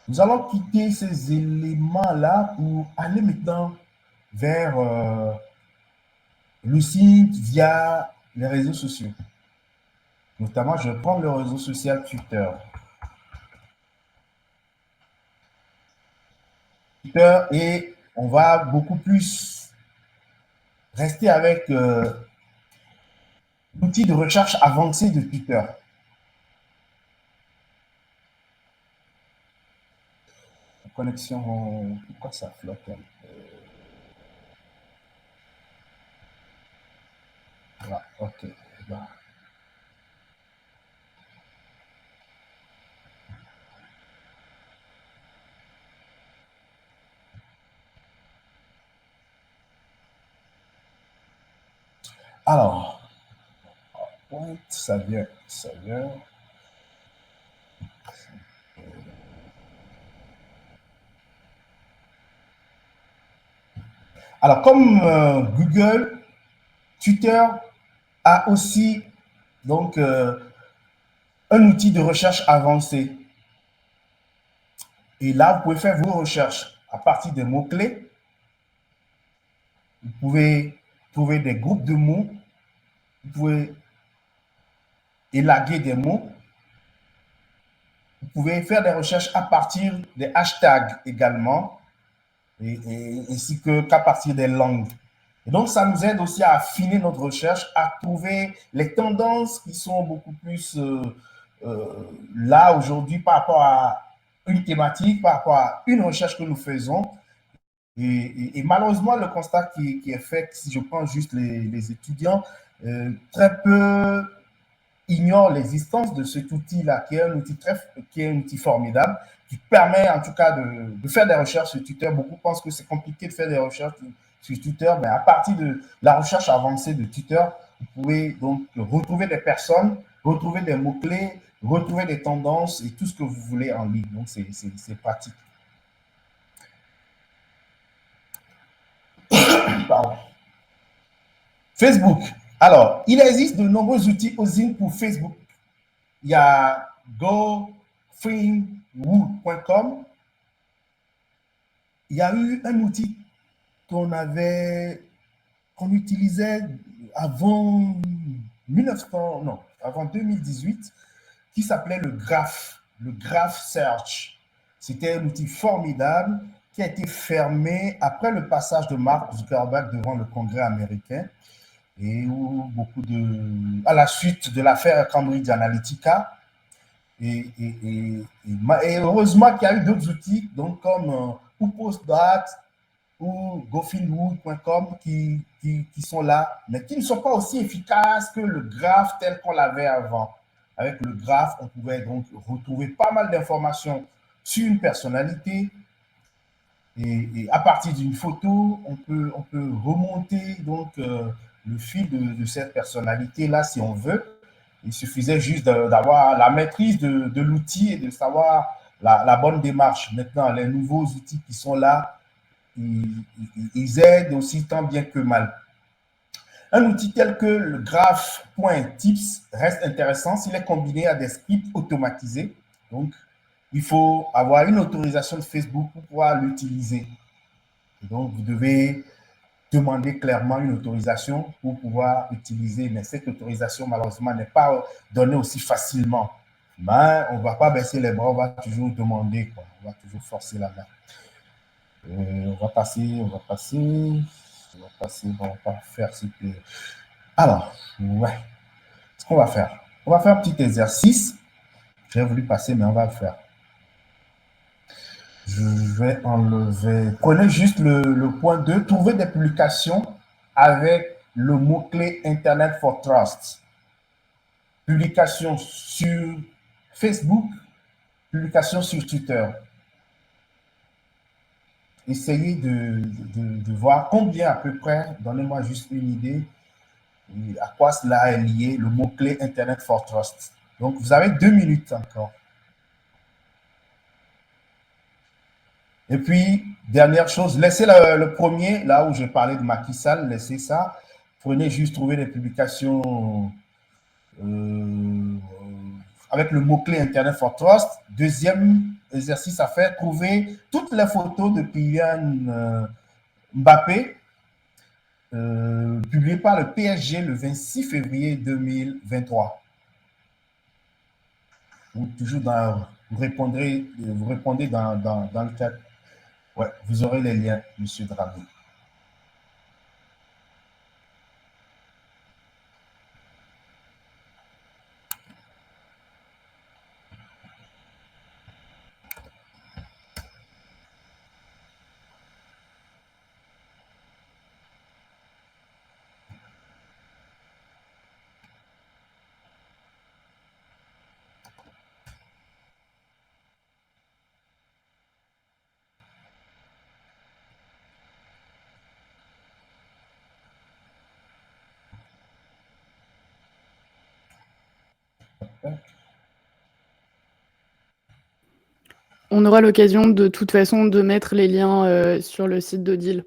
Nous allons quitter ces éléments-là pour aller maintenant vers le site via les réseaux sociaux. Notamment, je vais prendre le réseau social Twitter. Et on va beaucoup plus rester avec l'outil de recherche avancé de Twitter. La connexion, pourquoi ça flotte? Voilà, ok. Voilà. Alors, ça vient, ça vient. Alors, comme Google, Twitter a aussi donc un outil de recherche avancé. Et là, vous pouvez faire vos recherches à partir des mots-clés. Vous pouvez trouver des groupes de mots. Vous pouvez élaguer des mots. Vous pouvez faire des recherches à partir des hashtags également, ainsi qu'à partir des langues. Et donc, ça nous aide aussi à affiner notre recherche, à trouver les tendances qui sont beaucoup plus là aujourd'hui par rapport à une thématique, par rapport à une recherche que nous faisons. Et malheureusement, le constat qui est fait, si je prends juste les étudiants, très peu ignorent l'existence de cet outil-là, qui est un outil formidable, qui permet en tout cas de faire des recherches sur Twitter. Beaucoup pensent que c'est compliqué de faire des recherches sur Twitter, mais à partir de la recherche avancée de Twitter, vous pouvez donc retrouver des personnes, retrouver des mots-clés, retrouver des tendances et tout ce que vous voulez en ligne. Donc, c'est pratique. Pardon. Facebook. Alors, il existe de nombreux outils OSINT pour Facebook. Il y a goframewood.com. Il y a eu un outil qu'on utilisait avant 2018, qui s'appelait le Graph Search. C'était un outil formidable qui a été fermé après le passage de Mark Zuckerberg devant le Congrès américain et où à la suite de l'affaire Cambridge Analytica. Et heureusement qu'il y a eu d'autres outils, donc comme WhoPostDat ou goframewood.com qui sont là, mais qui ne sont pas aussi efficaces que le Graph tel qu'on l'avait avant. Avec le Graph, on pouvait donc retrouver pas mal d'informations sur une personnalité. Et à partir d'une photo, on peut remonter donc le fil de cette personnalité-là si on veut. Il suffisait juste d'avoir la maîtrise de l'outil et de savoir la bonne démarche. Maintenant, les nouveaux outils qui sont là, ils aident aussi tant bien que mal. Un outil tel que le graph.tips reste intéressant s'il est combiné à des scripts automatisés. Donc, il faut avoir une autorisation de Facebook pour pouvoir l'utiliser. Donc, vous devez demander clairement une autorisation pour pouvoir utiliser, mais cette autorisation, malheureusement, n'est pas donnée aussi facilement. Mais on ne va pas baisser les bras, on va toujours demander, quoi. On va toujours forcer la main. On va passer, on va faire ce que... Alors, ouais, ce qu'on va faire, on va faire un petit exercice. J'ai voulu passer, mais on va le faire. Je vais enlever. Prenez juste le point 2. Trouver des publications avec le mot-clé Internet for Trust. Publication sur Facebook, publication sur Twitter. Essayez de voir combien à peu près, donnez-moi juste une idée à quoi cela est lié, le mot-clé Internet for Trust. Donc, vous avez 2 minutes encore. Et puis, dernière chose, laissez le premier, là où j'ai parlé de Macky Sall, laissez ça. Prenez juste, trouver des publications avec le mot-clé Internet for Trust. Deuxième exercice à faire, trouver toutes les photos de Kylian Mbappé publié par le PSG le 26 février 2023. Vous, toujours vous répondez dans le chat. Ouais, vous aurez les liens, Monsieur Dramé. On aura l'occasion de toute façon de mettre les liens sur le site d'Odile.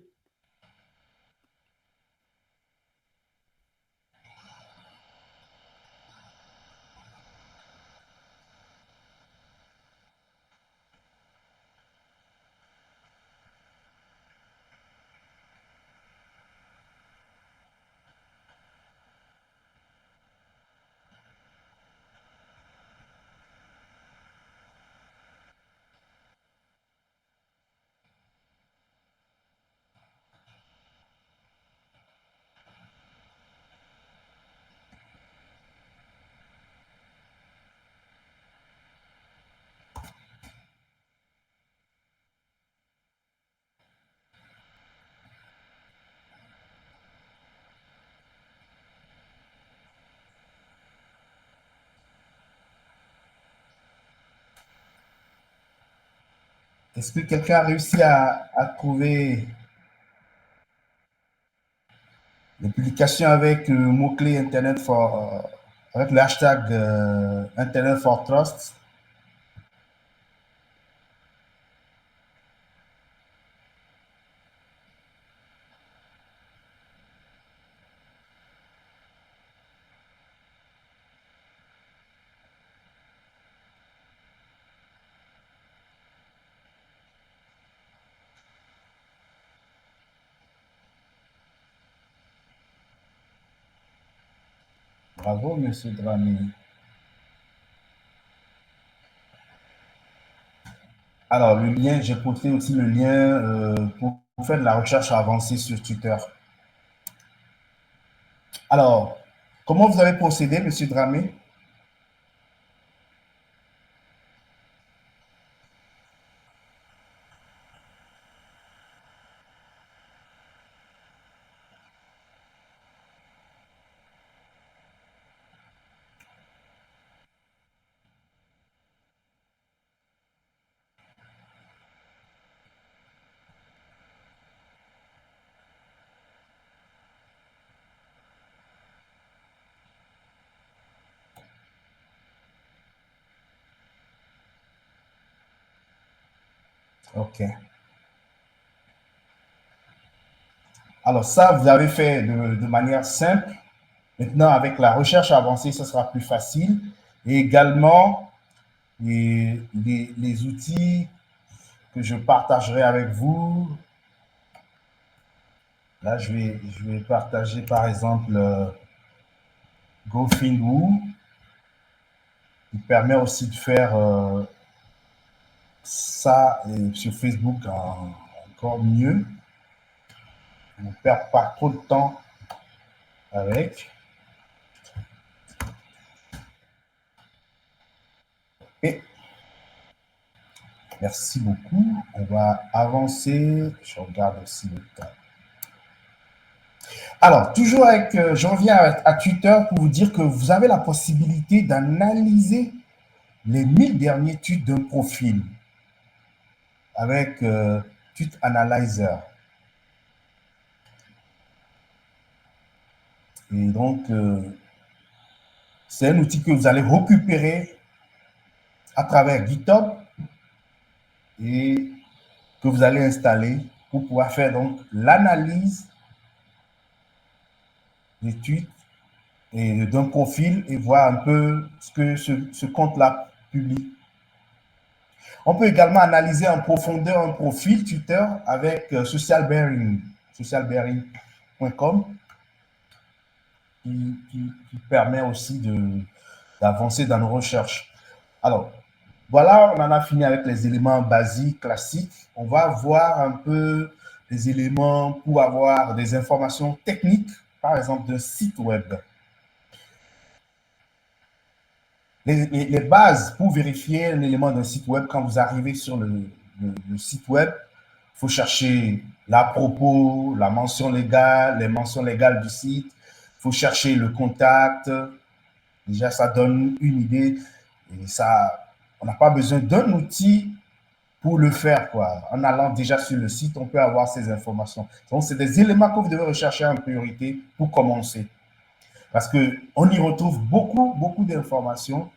Est-ce que quelqu'un a réussi à trouver les publications avec le mot-clé Internet avec le hashtag Internet for Trust? Bravo, Monsieur Dramé. Alors, le lien, j'ai posté aussi le lien pour faire de la recherche avancée sur Twitter. Alors, comment vous avez procédé, Monsieur Dramé? OK. Alors ça, vous avez fait de manière simple. Maintenant, avec la recherche avancée, ce sera plus facile. Et également, les outils que je partagerai avec vous. Là, je vais partager, par exemple, GoFindWoo, qui permet aussi de faire ça sur Facebook encore mieux. On ne perd pas trop de temps avec. Et merci beaucoup. On va avancer. Je regarde aussi le temps. Alors, toujours avec, je reviens à Twitter pour vous dire que vous avez la possibilité d'analyser les 1000 derniers tweets d'un profil avec Tweet Analyzer. Et donc, c'est un outil que vous allez récupérer à travers GitHub et que vous allez installer pour pouvoir faire donc l'analyse des tweets et d'un profil et voir un peu ce que ce compte-là publie. On peut également analyser en profondeur un profil Twitter avec Social Bearing. togocheck.com qui permet aussi d'avancer dans nos recherches. Alors, voilà, on en a fini avec les éléments basiques, classiques. On va voir un peu les éléments pour avoir des informations techniques, par exemple d'un site web. Les bases pour vérifier un élément d'un site web, quand vous arrivez sur le site web, il faut chercher l'à-propos, la mention légale, les mentions légales du site. Il faut chercher le contact. Déjà, ça donne une idée. Et ça, on n'a pas besoin d'un outil pour le faire, quoi. En allant déjà sur le site, on peut avoir ces informations. Donc, c'est des éléments que vous devez rechercher en priorité pour commencer. Parce qu'on y retrouve beaucoup d'informations.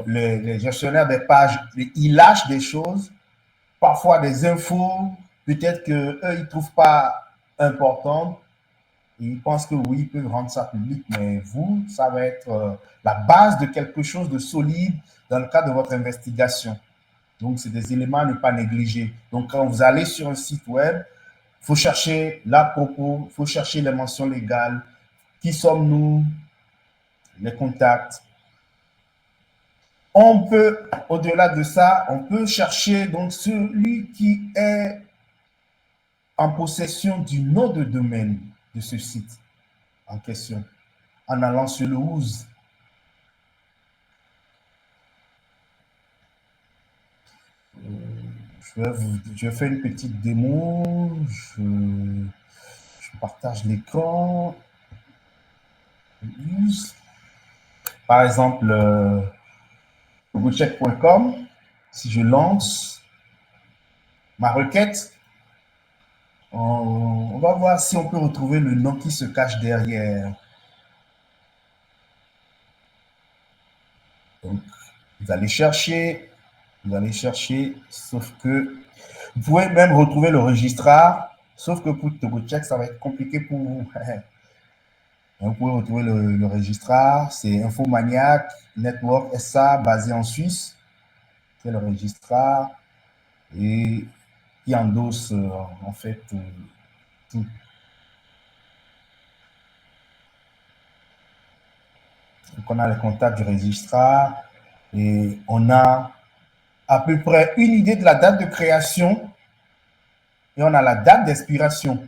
Les gestionnaires des pages, ils lâchent des choses, parfois des infos, peut-être qu'eux, ils ne trouvent pas importantes. Ils pensent que oui, ils peuvent rendre ça public, mais vous, ça va être la base de quelque chose de solide dans le cadre de votre investigation. Donc, c'est des éléments à ne pas négliger. Donc, quand vous allez sur un site web, il faut chercher l'à-propos, il faut chercher les mentions légales. Qui sommes-nous? Les contacts. On peut, au-delà de ça, on peut chercher donc celui qui est en possession du nom de domaine de ce site en question, en allant sur le whos. Je vais faire une petite démo. Je partage l'écran. Par exemple, togocheck.com, si je lance ma requête, on va voir si on peut retrouver le nom qui se cache derrière. Donc, vous allez chercher, sauf que vous pouvez même retrouver le registrar, sauf que pour Togocheck, ça va être compliqué pour vous. Vous pouvez retrouver le registrar, c'est Infomaniac Network SA, basé en Suisse. C'est le registrar et qui endosse en fait tout. Donc, on a les contacts du registrar et on a à peu près une idée de la date de création et on a la date d'expiration.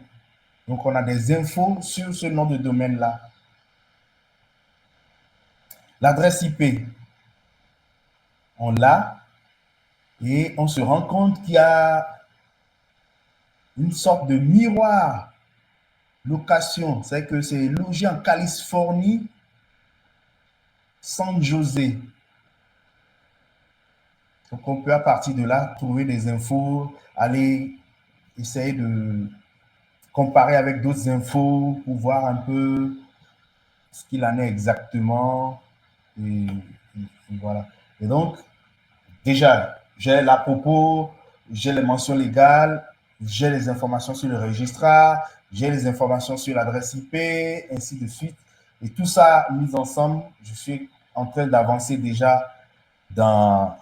Donc, on a des infos sur ce nom de domaine-là. L'adresse IP, on l'a et on se rend compte qu'il y a une sorte de miroir location. C'est que c'est logé en Californie, San José. Donc, on peut à partir de là trouver des infos, aller essayer de comparer avec d'autres infos pour voir un peu ce qu'il en est exactement. Et voilà. Et donc, déjà, j'ai l'à-propos, j'ai les mentions légales, j'ai les informations sur le registrar, j'ai les informations sur l'adresse IP, ainsi de suite. Et tout ça mis ensemble, je suis en train d'avancer déjà dans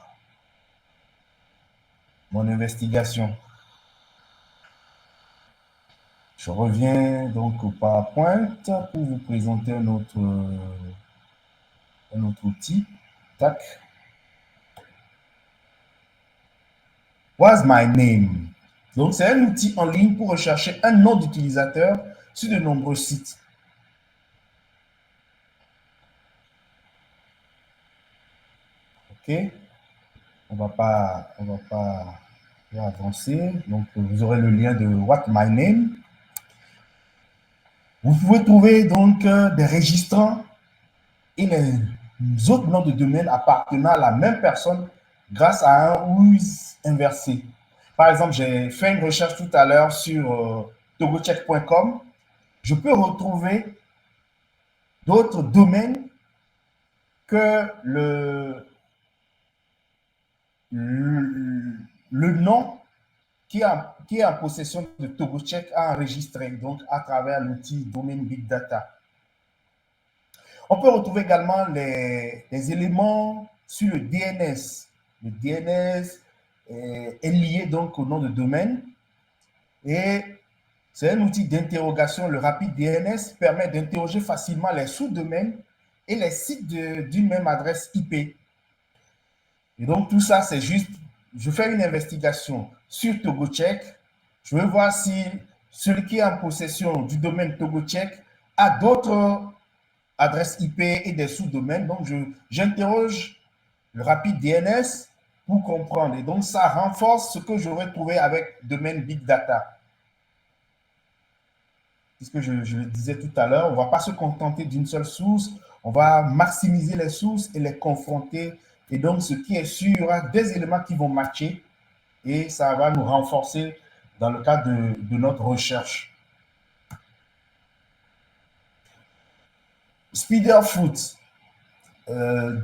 mon investigation. Je reviens donc au PowerPoint pour vous présenter un autre outil. Tac. What's my name? Donc, c'est un outil en ligne pour rechercher un nom d'utilisateur sur de nombreux sites. OK. On va pas avancer. Donc, vous aurez le lien de What's my name. Vous pouvez trouver donc des registrants et les autres noms de domaine appartenant à la même personne grâce à un whos inversé. Par exemple, j'ai fait une recherche tout à l'heure sur togocheck.com. Je peux retrouver d'autres domaines que le nom qui est en possession de Togocheck a enregistré, donc à travers l'outil Domain Big Data. On peut retrouver également les éléments sur le DNS. Le DNS est lié donc au nom de domaine et C'est un outil d'interrogation. Le rapide DNS permet d'interroger facilement les sous-domaines et les sites d'une même adresse IP. Et donc, tout ça, c'est juste, je fais une investigation sur TogoCheck. Je veux voir si celui qui est en possession du domaine TogoCheck a d'autres adresses IP et des sous-domaines. Donc, j'interroge le rapide DNS pour comprendre. Et donc, ça renforce ce que j'aurais trouvé avec domaine Big Data. Puisque je le disais tout à l'heure, on ne va pas se contenter d'une seule source, on va maximiser les sources et les confronter. Et donc, ce qui est sûr, il y aura des éléments qui vont matcher et ça va nous renforcer dans le cadre de notre recherche. Speederfoot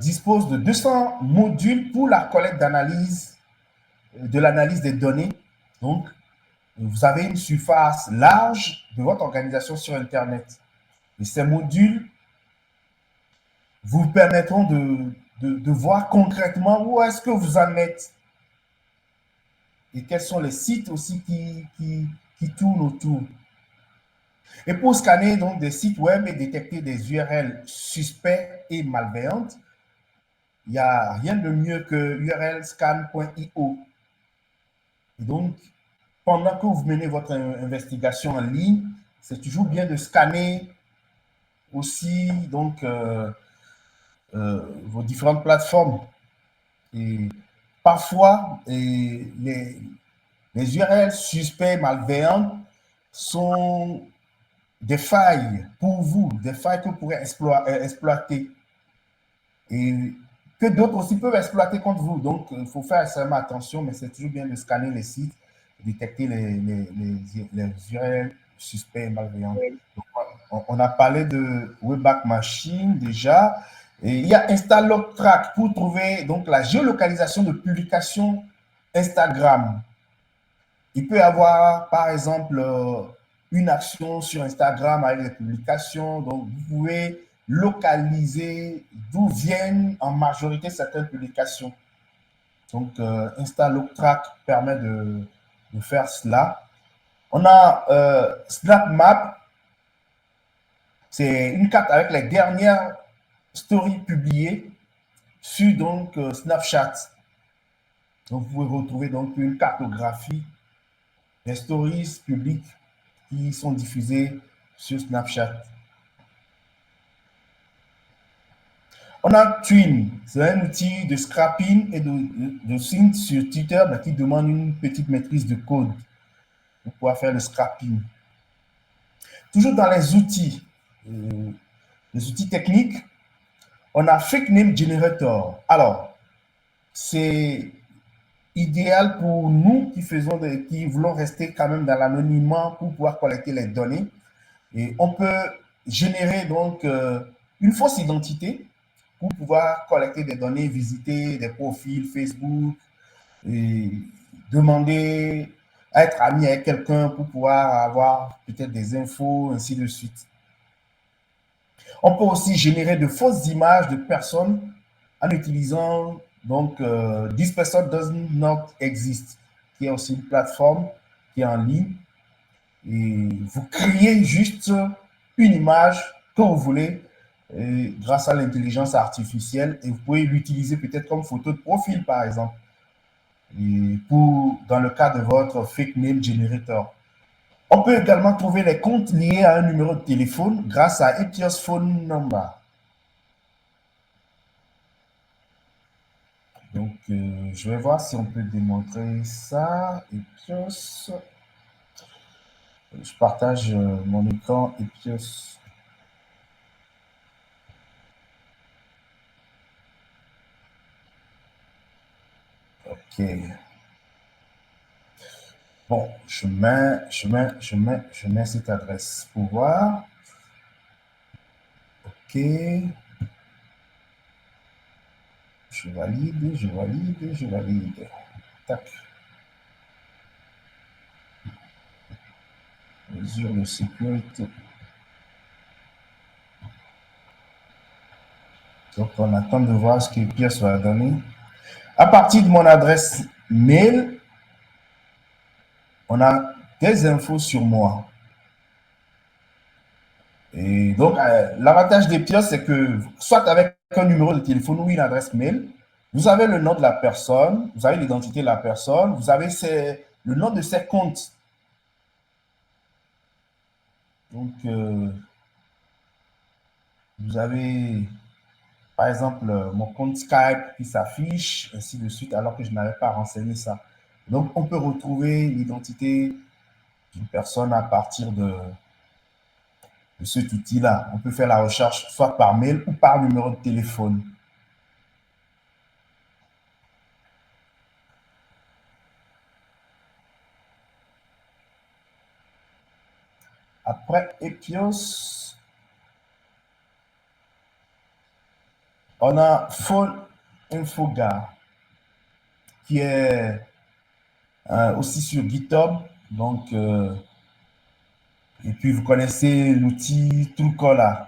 dispose de 200 modules pour la collecte d'analyse, de l'analyse des données. Donc, vous avez une surface large de votre organisation sur Internet. Et ces modules vous permettront de voir concrètement où est-ce que vous en êtes et quels sont les sites aussi qui tournent autour. Et pour scanner donc des sites web et détecter des URL suspects et malveillantes, il n'y a rien de mieux que urlscan.io. Et donc, pendant que vous menez votre investigation en ligne, c'est toujours bien de scanner aussi donc, vos différentes plateformes. Et parfois, les URL suspects, malveillants sont des failles pour vous, des failles que vous pourrez exploiter et que d'autres aussi peuvent exploiter contre vous. Donc, il faut faire extrêmement attention, mais c'est toujours bien de scanner les sites, détecter les URL suspects et malveillants. Donc, on a parlé de Wayback Machine déjà. Et il y a InstaLogTrack pour trouver donc la géolocalisation de publications Instagram. Il peut y avoir, par exemple, une action sur Instagram avec les publications. Donc, vous pouvez localiser d'où viennent en majorité certaines publications. Donc, InstaLogTrack permet de faire cela. On a SnapMap. C'est une carte avec les dernières stories publiées sur donc, Snapchat. Donc, vous pouvez retrouver donc une cartographie des stories publiques qui sont diffusées sur Snapchat. On a Twin, c'est un outil de scrapping et de synth sur Twitter qui demande une petite maîtrise de code pour pouvoir faire le scrapping. Toujours dans les outils techniques, on a Fake Name Generator. Alors, c'est idéal pour nous qui voulons rester quand même dans l'anonymat pour pouvoir collecter les données. Et on peut générer donc une fausse identité pour pouvoir collecter des données, visiter des profils Facebook, et demander à être ami avec quelqu'un pour pouvoir avoir peut-être des infos, ainsi de suite. On peut aussi générer de fausses images de personnes en utilisant donc This Person Does Not Exist, qui est aussi une plateforme qui est en ligne. Et vous créez juste une image que vous voulez grâce à l'intelligence artificielle et vous pouvez l'utiliser peut-être comme photo de profil, par exemple, et dans le cas de votre Fake Name Generator. On peut également trouver les comptes liés à un numéro de téléphone grâce à Etios Phone Number. Donc, je vais voir si on peut démontrer ça. Etios. Je partage mon écran Etios. OK. Bon, je mets cette adresse pour voir. OK. Je valide. Tac. Mesure de sécurité. Donc, on attend de voir ce que Pierre va donner. À partir de mon adresse mail, on a des infos sur moi. Et donc, l'avantage d'Epios, c'est que soit avec un numéro de téléphone ou une adresse mail, vous avez le nom de la personne, vous avez l'identité de la personne, vous avez le nom de ses comptes. Donc, vous avez, par exemple, mon compte Skype qui s'affiche, ainsi de suite, alors que je n'avais pas renseigné ça. Donc, on peut retrouver l'identité d'une personne à partir de cet outil-là. On peut faire la recherche soit par mail ou par numéro de téléphone. Après Epios, on a Phone Infoga qui est aussi sur GitHub. Donc, et puis vous connaissez l'outil Truecaller.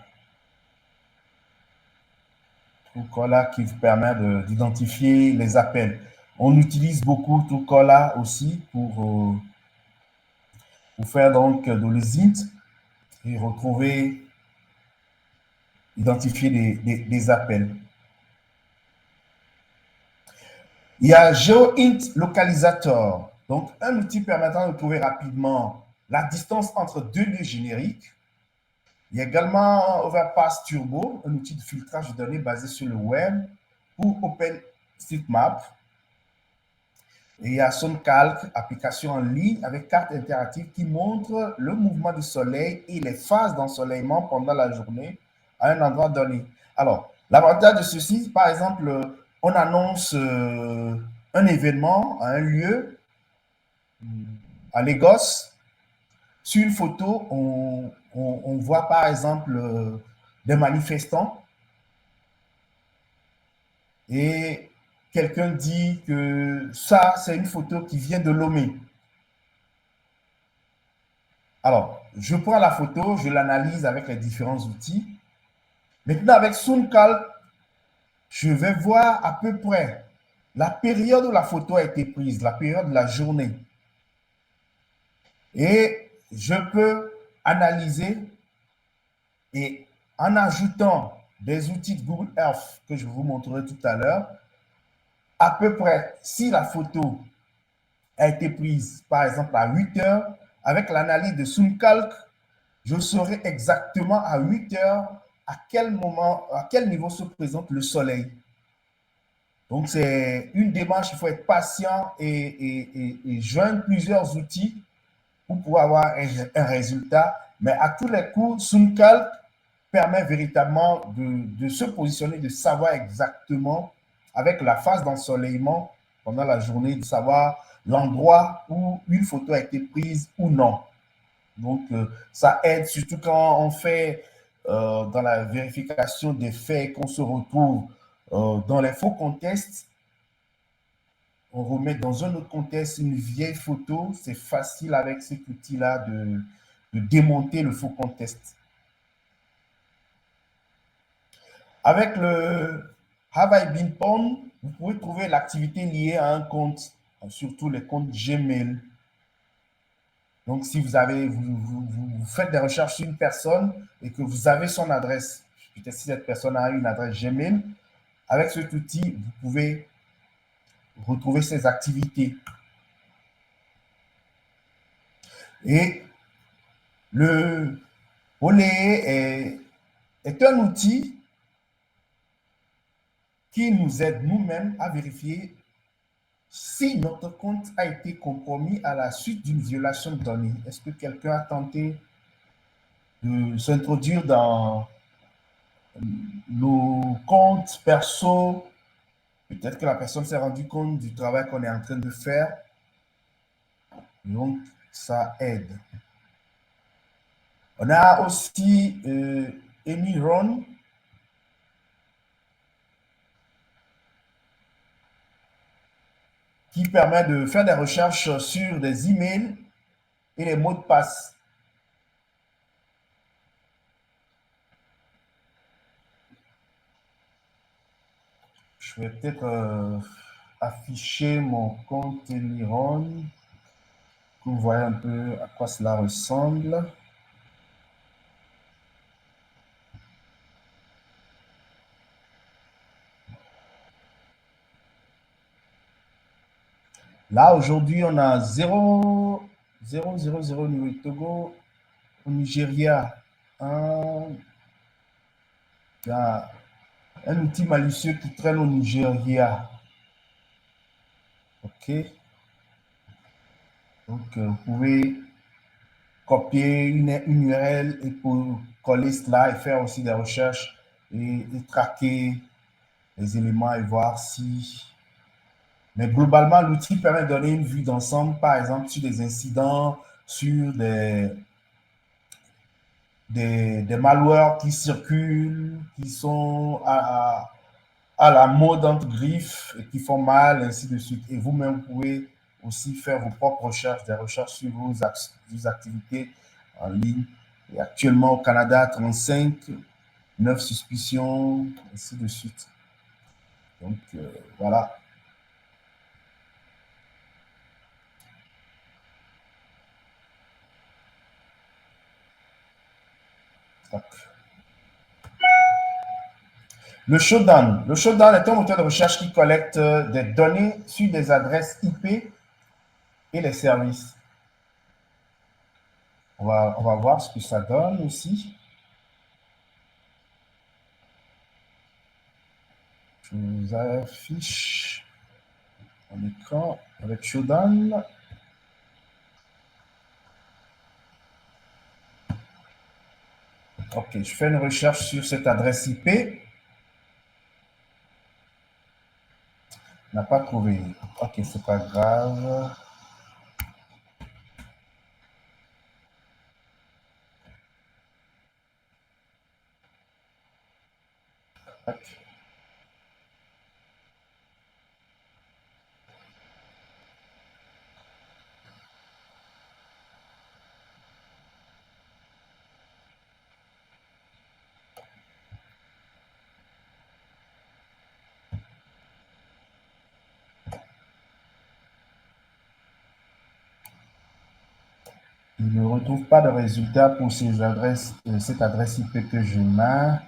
Truecaller qui vous permet d'identifier les appels. On utilise beaucoup Truecaller aussi pour faire donc de l'ISINT et retrouver, identifier des appels. Il y a GeoInt Localizator, donc un outil permettant de trouver rapidement la distance entre deux lieux génériques. Il y a également Overpass Turbo, un outil de filtrage de données basé sur le web pour OpenStreetMap. Et il y a SunCalc, application en ligne avec carte interactive qui montre le mouvement du soleil et les phases d'ensoleillement pendant la journée à un endroit donné. Alors, l'avantage de ceci, par exemple, on annonce un événement à un lieu, à Lagos. Sur une photo, on voit par exemple des manifestants et quelqu'un dit que ça, c'est une photo qui vient de Lomé. Alors, je prends la photo, je l'analyse avec les différents outils. Maintenant, avec SunCalc, je vais voir à peu près la période où la photo a été prise, la période de la journée. Et je peux analyser et en ajoutant des outils de Google Earth que je vous montrerai tout à l'heure, à peu près si la photo a été prise par exemple à 8 heures, avec l'analyse de SunCalc, je saurai exactement à 8 heures à quel moment, à quel niveau se présente le soleil. Donc, c'est une démarche, il faut être patient et joindre plusieurs outils pour pouvoir avoir un résultat. Mais à tous les coups, SunCalc permet véritablement de se positionner, de savoir exactement, avec la phase d'ensoleillement pendant la journée, de savoir l'endroit où une photo a été prise ou non. Donc, ça aide, surtout quand on fait dans la vérification des faits, qu'on se retrouve dans les faux contests, on remet dans un autre contexte une vieille photo, c'est facile avec cet outil-là de démonter le faux contexte. Avec le Have I Been Pwned, vous pouvez trouver l'activité liée à un compte, surtout les comptes Gmail. Donc, si vous faites des recherches sur une personne et que vous avez son adresse, peut-être si cette personne a une adresse Gmail, avec cet outil, vous pouvez retrouver ses activités. Et le Oléé est un outil qui nous aide nous-mêmes à vérifier si notre compte a été compromis à la suite d'une violation de données. Est-ce que quelqu'un a tenté de s'introduire dans nos comptes perso? Peut-être que la personne s'est rendue compte du travail qu'on est en train de faire. Donc, ça aide. On a aussi Emiron, qui permet de faire des recherches sur des emails et les mots de passe. Je vais peut-être afficher mon compte Emiron pour vous voyez un peu à quoi cela ressemble. Là, aujourd'hui, on a 0, 0, 0, 0 au niveau du Togo. Au Nigeria, il y a un outil malicieux qui traîne au Nigeria. OK. Donc, vous pouvez copier une URL et pour coller cela et faire aussi des recherches et traquer les éléments et voir si... Mais globalement, l'outil permet de donner une vue d'ensemble, par exemple, sur des incidents, sur des malwares qui circulent, qui sont à la mode entre griffes et qui font mal, ainsi de suite. Et vous-même, vous pouvez aussi faire vos propres recherches, des recherches sur vos activités en ligne. Et actuellement, au Canada, 35, 9 suspicions, ainsi de suite. Donc, voilà. Le Shodan. Le Shodan est un moteur de recherche qui collecte des données sur des adresses IP et les services. On va voir ce que ça donne aussi. Je vous affiche en écran avec Shodan. OK, je fais une recherche sur cette adresse IP. N'a pas trouvé. OK, c'est pas grave. OK. Il ne retrouve pas de résultat pour ces adresses, cette adresse IP que je mets.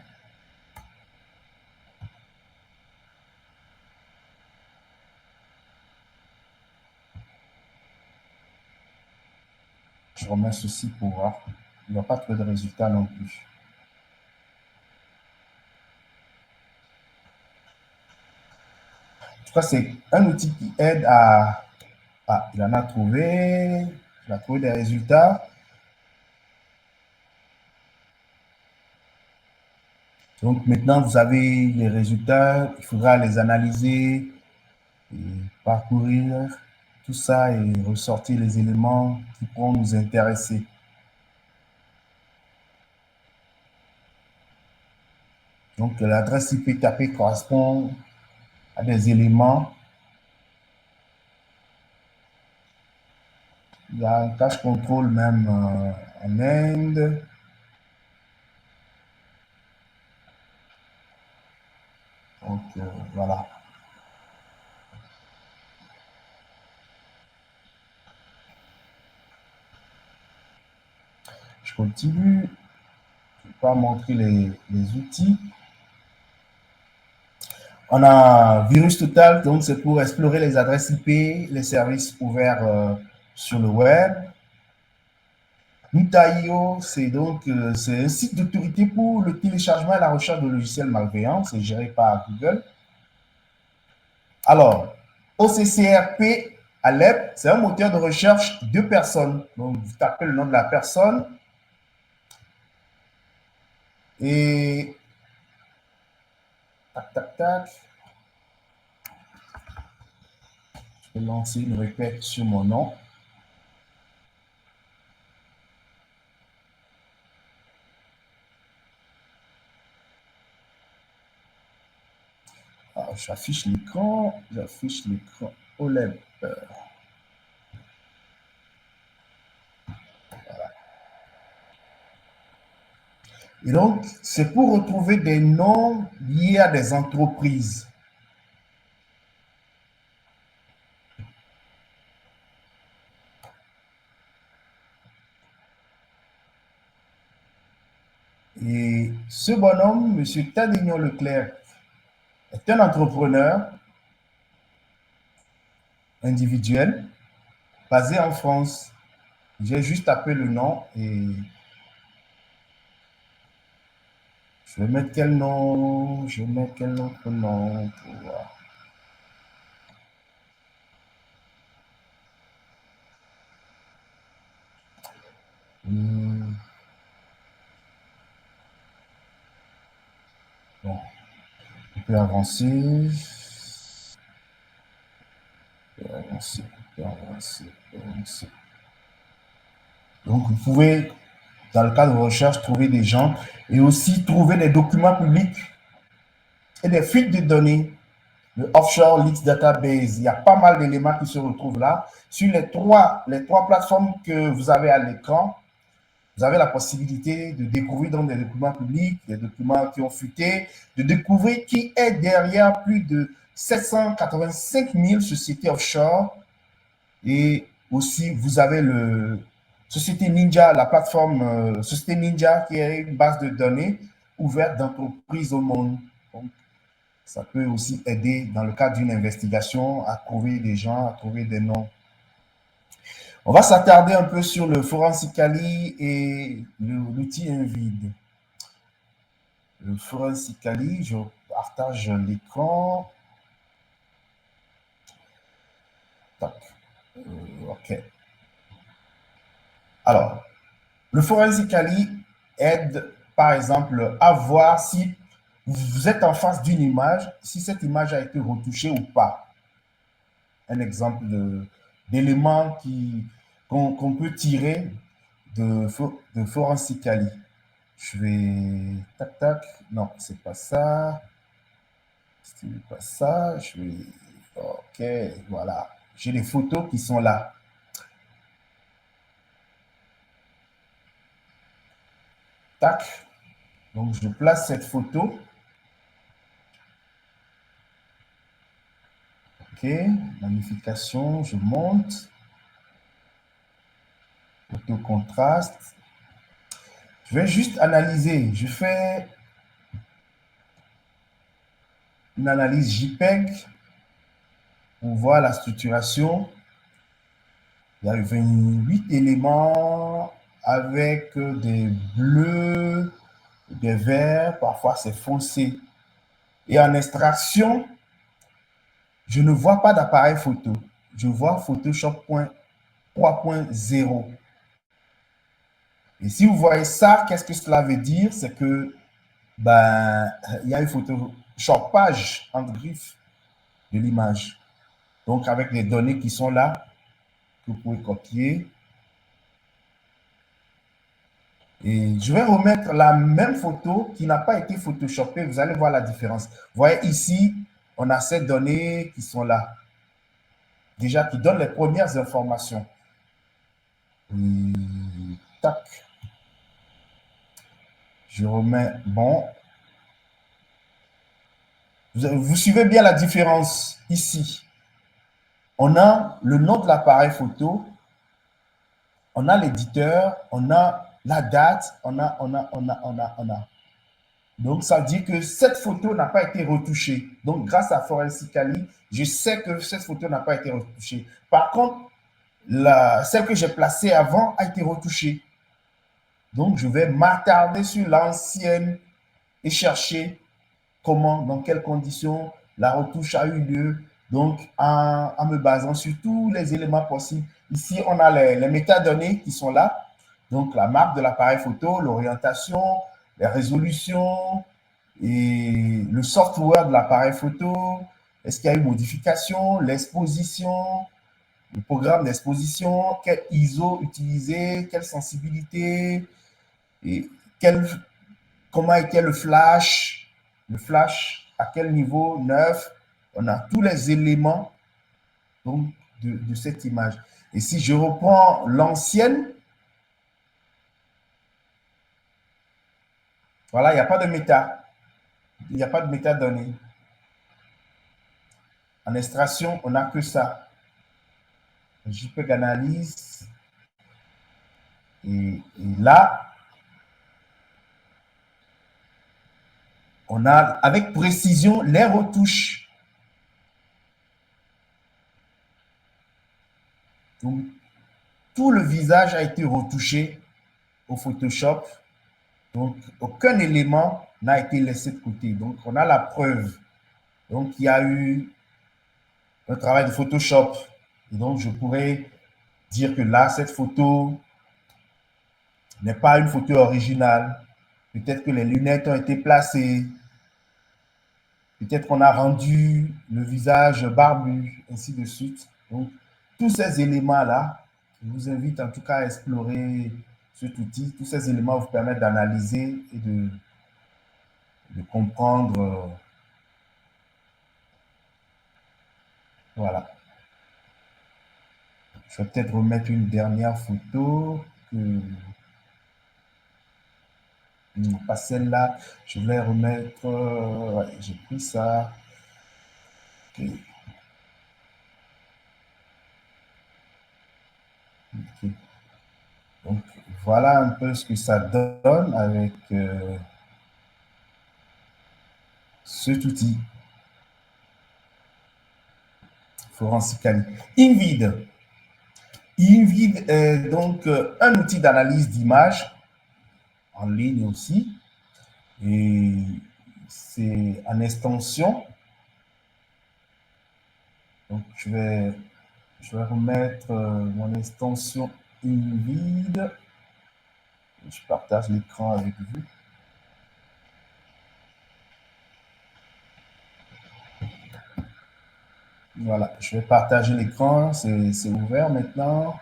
Je remets ceci pour voir. Il n'y a pas trop de résultats non plus. En tout cas, c'est un outil qui aide à... Ah, il en a trouvé. Il a trouvé des résultats. Donc maintenant, vous avez les résultats. Il faudra les analyser et parcourir tout ça et ressortir les éléments qui pourront nous intéresser. Donc, l'adresse IP tapée correspond à des éléments. Il y a un cache contrôle même en Inde. Donc, voilà. Je continue. Je ne vais pas montrer les outils. On a Virus Total, donc c'est pour explorer les adresses IP, les services ouverts sur le web. Nuta.io, c'est donc c'est un site d'autorité pour le téléchargement et la recherche de logiciels malveillants. C'est géré par Google. Alors, OCCRP Alep, c'est un moteur de recherche de personnes. Donc, vous tapez le nom de la personne et tac, tac, tac. Je vais lancer une requête sur mon nom. J'affiche l'écran OLED. Voilà. Et donc, c'est pour retrouver des noms liés à des entreprises. Et ce bonhomme, M. Tadignon Leclerc, est un entrepreneur individuel basé en France. J'ai juste tapé le nom et je vais mettre quel nom? Je vais mettre quel autre nom pour voir. Bon, on peut avancer. On peut avancer. Donc, vous pouvez, dans le cadre de recherche, trouver des gens et aussi trouver des documents publics et des fuites de données. Le Offshore Leaks Database, il y a pas mal d'éléments qui se retrouvent là. Sur les trois plateformes que vous avez à l'écran, vous avez la possibilité de découvrir dans des documents publics, des documents qui ont fuité, de découvrir qui est derrière plus de 785 000 sociétés offshore. Et aussi, vous avez le Société Ninja, la plateforme Société Ninja, qui est une base de données ouverte d'entreprises au monde. Donc, ça peut aussi aider dans le cadre d'une investigation à trouver des gens, à trouver des noms. On va s'attarder un peu sur le Forensically et l'outil Envid. Le Forensically, je partage l'écran. OK. Alors, le Forensically aide, par exemple, à voir si vous êtes en face d'une image, si cette image a été retouchée ou pas. Un exemple d'éléments qu'on peut tirer de Forensically. Je vais... Tac, tac. Non, c'est pas ça. C'est pas ça. Je vais... OK, voilà. J'ai les photos qui sont là. Tac. Donc, je place cette photo. OK. Magnification, je monte. Photo contraste. Je vais juste analyser. Je fais une analyse JPEG pour voir la structuration. Il y a 28 éléments avec des bleus, des verts, parfois c'est foncé. Et en extraction, je ne vois pas d'appareil photo. Je vois Photoshop 3.0. Et si vous voyez ça, qu'est-ce que cela veut dire? C'est que il y a une photoshopage entre griffes de l'image. Donc, avec les données qui sont là, que vous pouvez copier. Et je vais remettre la même photo qui n'a pas été photoshopée. Vous allez voir la différence. Vous voyez ici, on a ces données qui sont là. Déjà, qui donnent les premières informations. Tac. Je remets, bon. Vous suivez bien la différence ici. On a le nom de l'appareil photo, on a l'éditeur, on a la date, on a. Donc, ça dit que cette photo n'a pas été retouchée. Donc, grâce à Forensically, je sais que cette photo n'a pas été retouchée. Par contre, celle que j'ai placée avant a été retouchée. Donc, je vais m'attarder sur l'ancienne et chercher comment, dans quelles conditions la retouche a eu lieu. Donc, en me basant sur tous les éléments possibles. Ici, on a les métadonnées qui sont là. Donc, la marque de l'appareil photo, l'orientation, les résolutions et le software de l'appareil photo. Est-ce qu'il y a eu modification, l'exposition, le programme d'exposition, quel ISO utilisé, quelle sensibilité, et comment était le flash, à quel niveau, neuf. On a tous les éléments donc, de cette image. Et si je reprends l'ancienne, voilà, il n'y a pas de méta. Il n'y a pas de métadonnées. En extraction, on n'a que ça. JPEG analyse. Et là, on a avec précision les retouches. Donc, tout le visage a été retouché au Photoshop. Donc, aucun élément n'a été laissé de côté. Donc, on a la preuve. Donc, il y a eu un travail de Photoshop. Et donc, je pourrais dire que là, cette photo n'est pas une photo originale. Peut-être que les lunettes ont été placées. Peut-être qu'on a rendu le visage barbu, ainsi de suite. Donc, tous ces éléments-là, je vous invite en tout cas à explorer cet outil. Tous ces éléments vous permettent d'analyser et de comprendre. Voilà. Je vais peut-être remettre une dernière photo. Non, pas celle-là. Je vais remettre. Ouais, j'ai pris ça. Ok. Ok. Donc, voilà un peu ce que ça donne avec cet outil. Forensically. InVid. InVid est donc un outil d'analyse d'image en ligne aussi. Et c'est en extension. Donc, je vais remettre mon extension InVid. Je partage l'écran avec vous. Voilà, je vais partager l'écran. C'est ouvert maintenant.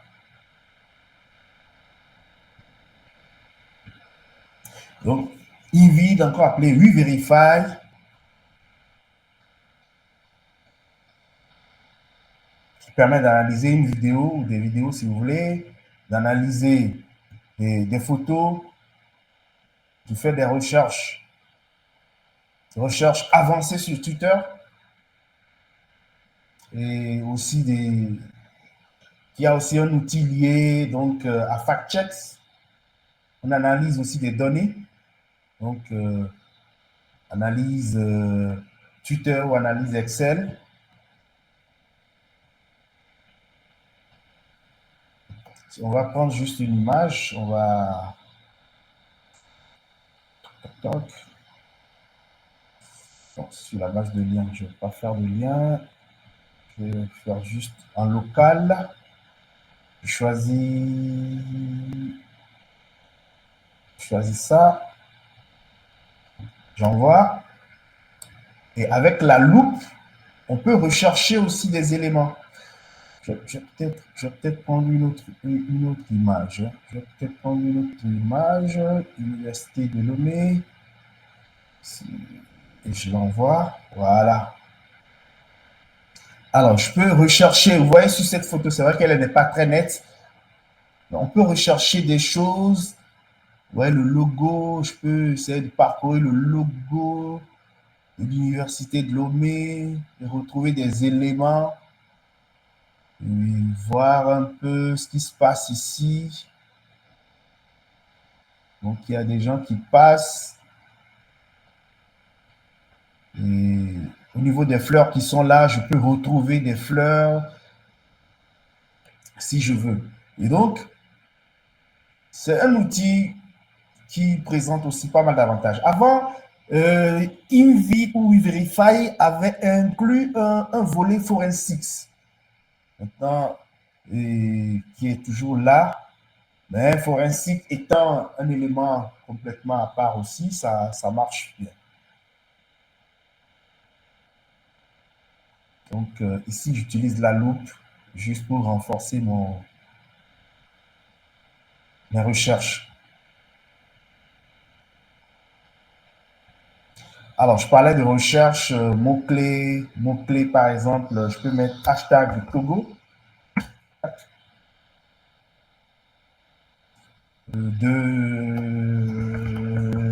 Donc, InVid, encore appelé WeVerify, qui permet d'analyser une vidéo ou des vidéos si vous voulez, d'analyser des photos, de faire des recherches avancées sur Twitter et aussi il y a aussi un outil lié donc à FactChecks. On analyse aussi des données, donc analyse Twitter ou analyse Excel. On va prendre juste une image, on va toc. Donc, sur la base de lien, je ne vais pas faire de lien. Je vais faire juste en local. Je choisis ça. J'envoie. Et avec la loupe, on peut rechercher aussi des éléments. Je vais peut-être prendre une autre image. Je vais peut-être prendre une autre image. Université de Lomé. Et je l'envoie. Voilà. Alors, je peux rechercher. Vous voyez sur cette photo, c'est vrai qu'elle n'est pas très nette. On peut rechercher des choses. Ouais, le logo, je peux essayer de parcourir le logo de l'université de Lomé et retrouver des éléments et voir un peu ce qui se passe ici. Donc, il y a des gens qui passent. Et au niveau des fleurs qui sont là, je peux retrouver des fleurs si je veux. Et donc, c'est un outil qui présente aussi pas mal d'avantages. Avant, InVid ou WeVerify avait inclus un volet forensics. Maintenant, qui est toujours là, mais forensic étant un élément complètement à part aussi, ça marche bien. Donc, ici, j'utilise la loupe juste pour renforcer mes recherches. Alors, je parlais de recherche, mots-clés, par exemple, je peux mettre hashtag Togo.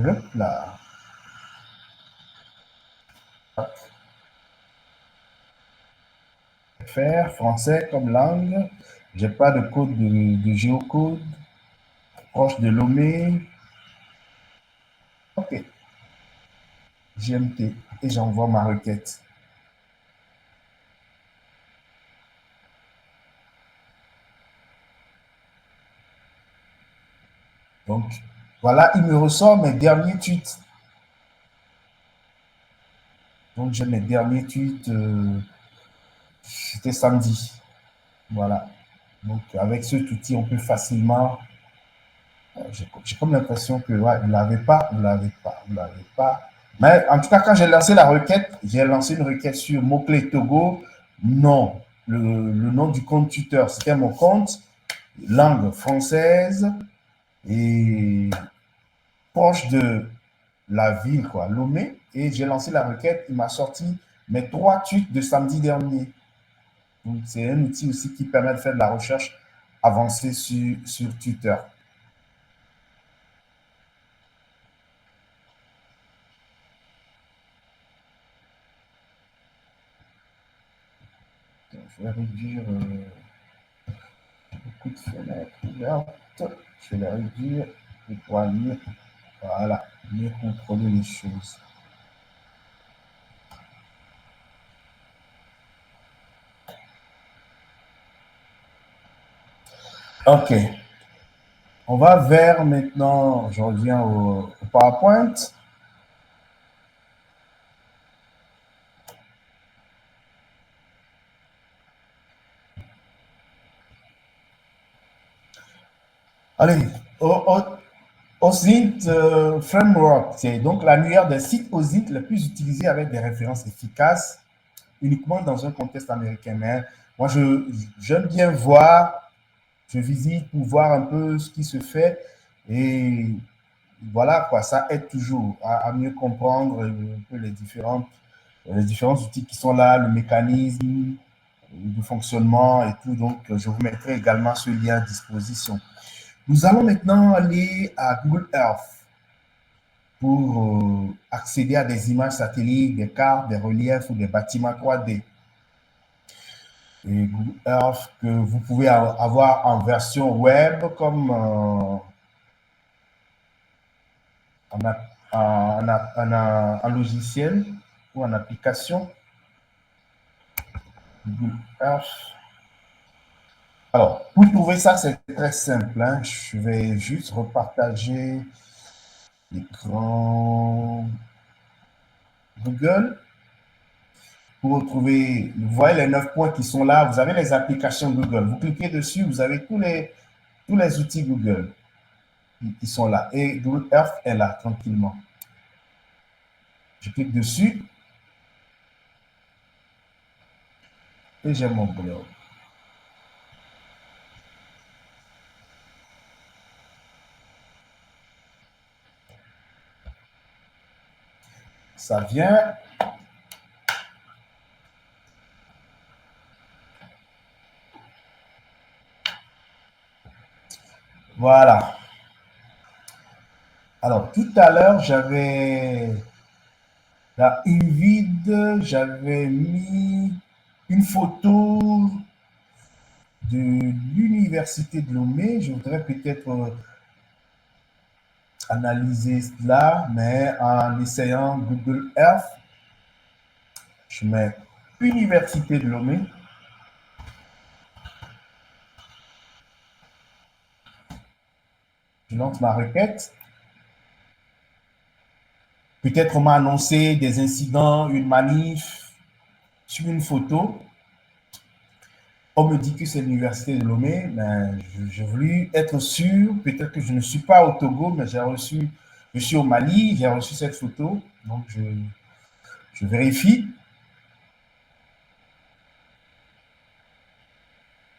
Hop là. Faire français comme langue. J'ai pas de code de géocode. Proche de Lomé. OK. GMT. Et j'envoie ma requête. Donc, voilà, il me ressort mes derniers tweets. Donc, j'ai mes derniers tweets, c'était samedi. Voilà. Donc, avec ce outil, on peut facilement. J'ai comme l'impression que ouais, vous ne l'avez pas, vous ne l'avez pas, vous ne l'avez pas. Mais en tout cas, quand j'ai lancé la requête, j'ai lancé une requête sur mot-clé Togo. Non, le nom du compte Twitter, c'était mon compte, langue française et proche de la ville, quoi, Lomé. Et j'ai lancé la requête, il m'a sorti mes 3 tweets de samedi dernier. Donc, c'est un outil aussi qui permet de faire de la recherche avancée sur Twitter. Je vais réduire beaucoup de fenêtres ouvertes. Je vais les réduire pour pouvoir lire. Voilà, mieux contrôler les choses. OK. On va vers maintenant, je reviens au PowerPoint. Allez, OSINT Framework, c'est donc l'annuaire des sites OSINT les plus utilisés avec des références efficaces, uniquement dans un contexte américain. Mais moi, j'aime bien voir, je visite pour voir un peu ce qui se fait et voilà, quoi, ça aide toujours à mieux comprendre un peu les différents outils qui sont là, le mécanisme de fonctionnement et tout. Donc, je vous mettrai également ce lien à disposition. Nous allons maintenant aller à Google Earth pour accéder à des images satellites, des cartes, des reliefs ou des bâtiments 3D. Et Google Earth que vous pouvez avoir en version web comme en logiciel ou en application. Google Earth. Alors, pour trouver ça, c'est très simple. Hein. Je vais juste repartager l'écran Google. Pour retrouver, vous voyez les 9 points qui sont là, vous avez les applications Google. Vous cliquez dessus, vous avez tous les outils Google qui sont là. Et Google Earth est là, tranquillement. Je clique dessus. Et j'ai mon blog. Ça vient. Voilà. Alors, tout à l'heure, j'avais la vide, j'avais mis une photo de l'université de Lomé. Je voudrais peut-être analyser cela, mais en essayant Google Earth, je mets Université de Lomé. Je lance ma requête. Peut-être on m'a annoncé des incidents, une manif, sur une photo. On me dit que c'est l'université de Lomé, mais j'ai voulu être sûr. Peut-être que je ne suis pas au Togo, mais je suis au Mali, j'ai reçu cette photo. Donc, je vérifie.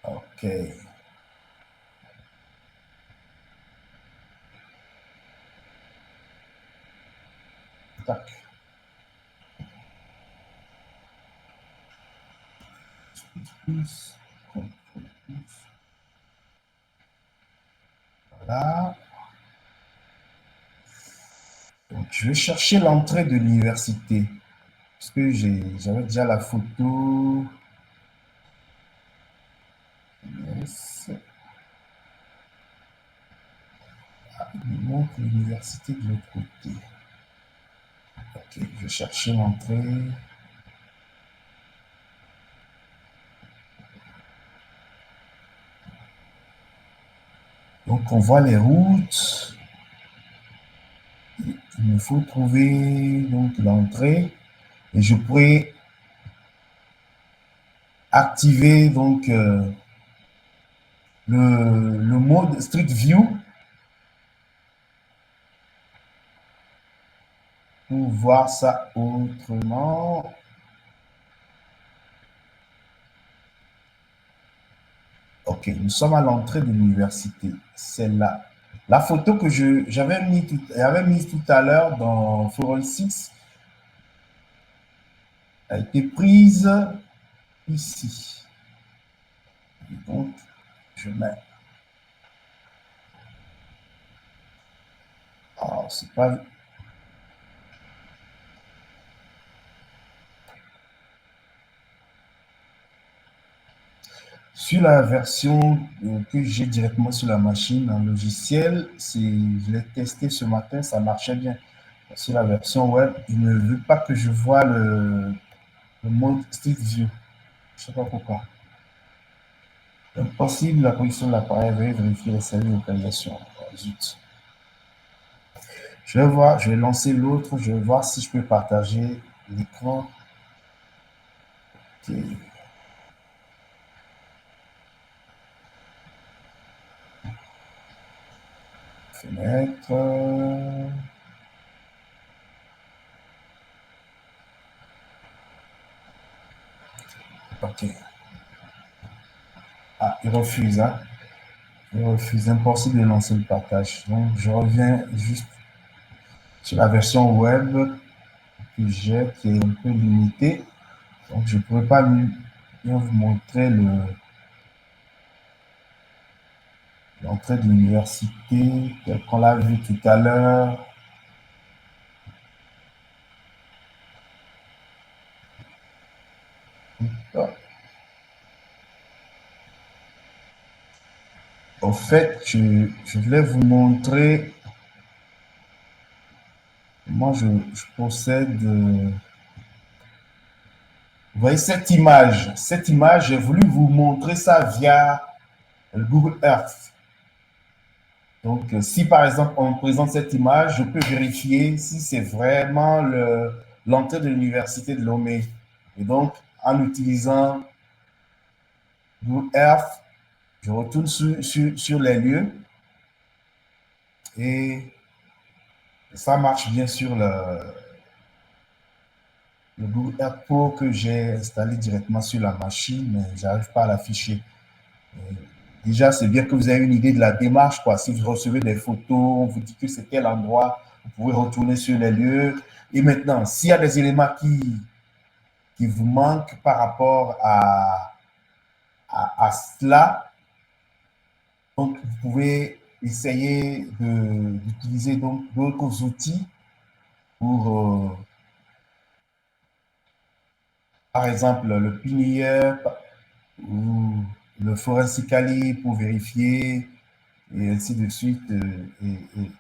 OK. Tac. Voilà. Donc, je vais chercher l'entrée de l'université. Parce que j'avais déjà la photo. Yes. Ah, il me montre l'université de l'autre côté. Ok, je vais chercher l'entrée. Donc, on voit les routes. Il me faut trouver donc l'entrée et je pourrais activer donc le mode Street View pour voir ça autrement. Ok, nous sommes à l'entrée de l'université. C'est là. La photo que j'avais mise tout à l'heure dans Forum 6 a été prise ici. Et donc, je mets. Ah, c'est pas. Sur la version que j'ai directement sur la machine, en logiciel, je l'ai testé ce matin, ça marchait bien. Sur la version web, il ne veut pas que je vois le mode Street View. Je ne sais pas pourquoi. Impossible, la position de l'appareil, veuillez vérifier les services de localisation. Oh, zut. Je vais voir, je vais lancer l'autre, je vais voir si je peux partager l'écran. Okay. Fenêtre. Ok. Ah, il refuse, hein. Il refuse. Impossible de lancer le partage. Donc, je reviens juste sur la version web que j'ai, qui est un peu limitée. Donc, je ne pourrais pas bien vous montrer l'entrée de l'université, tel qu'on l'a vu tout à l'heure. En fait, je voulais vous montrer comment je procède. Vous voyez cette image. Cette image, j'ai voulu vous montrer ça via Google Earth. Donc, si par exemple, on me présente cette image, je peux vérifier si c'est vraiment l'entrée de l'université de Lomé. Et donc, en utilisant Google Earth, je retourne sur les lieux et ça marche bien sur le Google Earth Pro que j'ai installé directement sur la machine, mais je n'arrive pas à l'afficher. Déjà, c'est bien que vous ayez une idée de la démarche, quoi. Si vous recevez des photos, on vous dit que c'est quel endroit, vous pouvez retourner sur les lieux. Et maintenant, s'il y a des éléments qui vous manquent par rapport à cela, donc vous pouvez essayer d'utiliser d'autres outils pour, par exemple, le Pinier ou le Forensically pour vérifier et ainsi de suite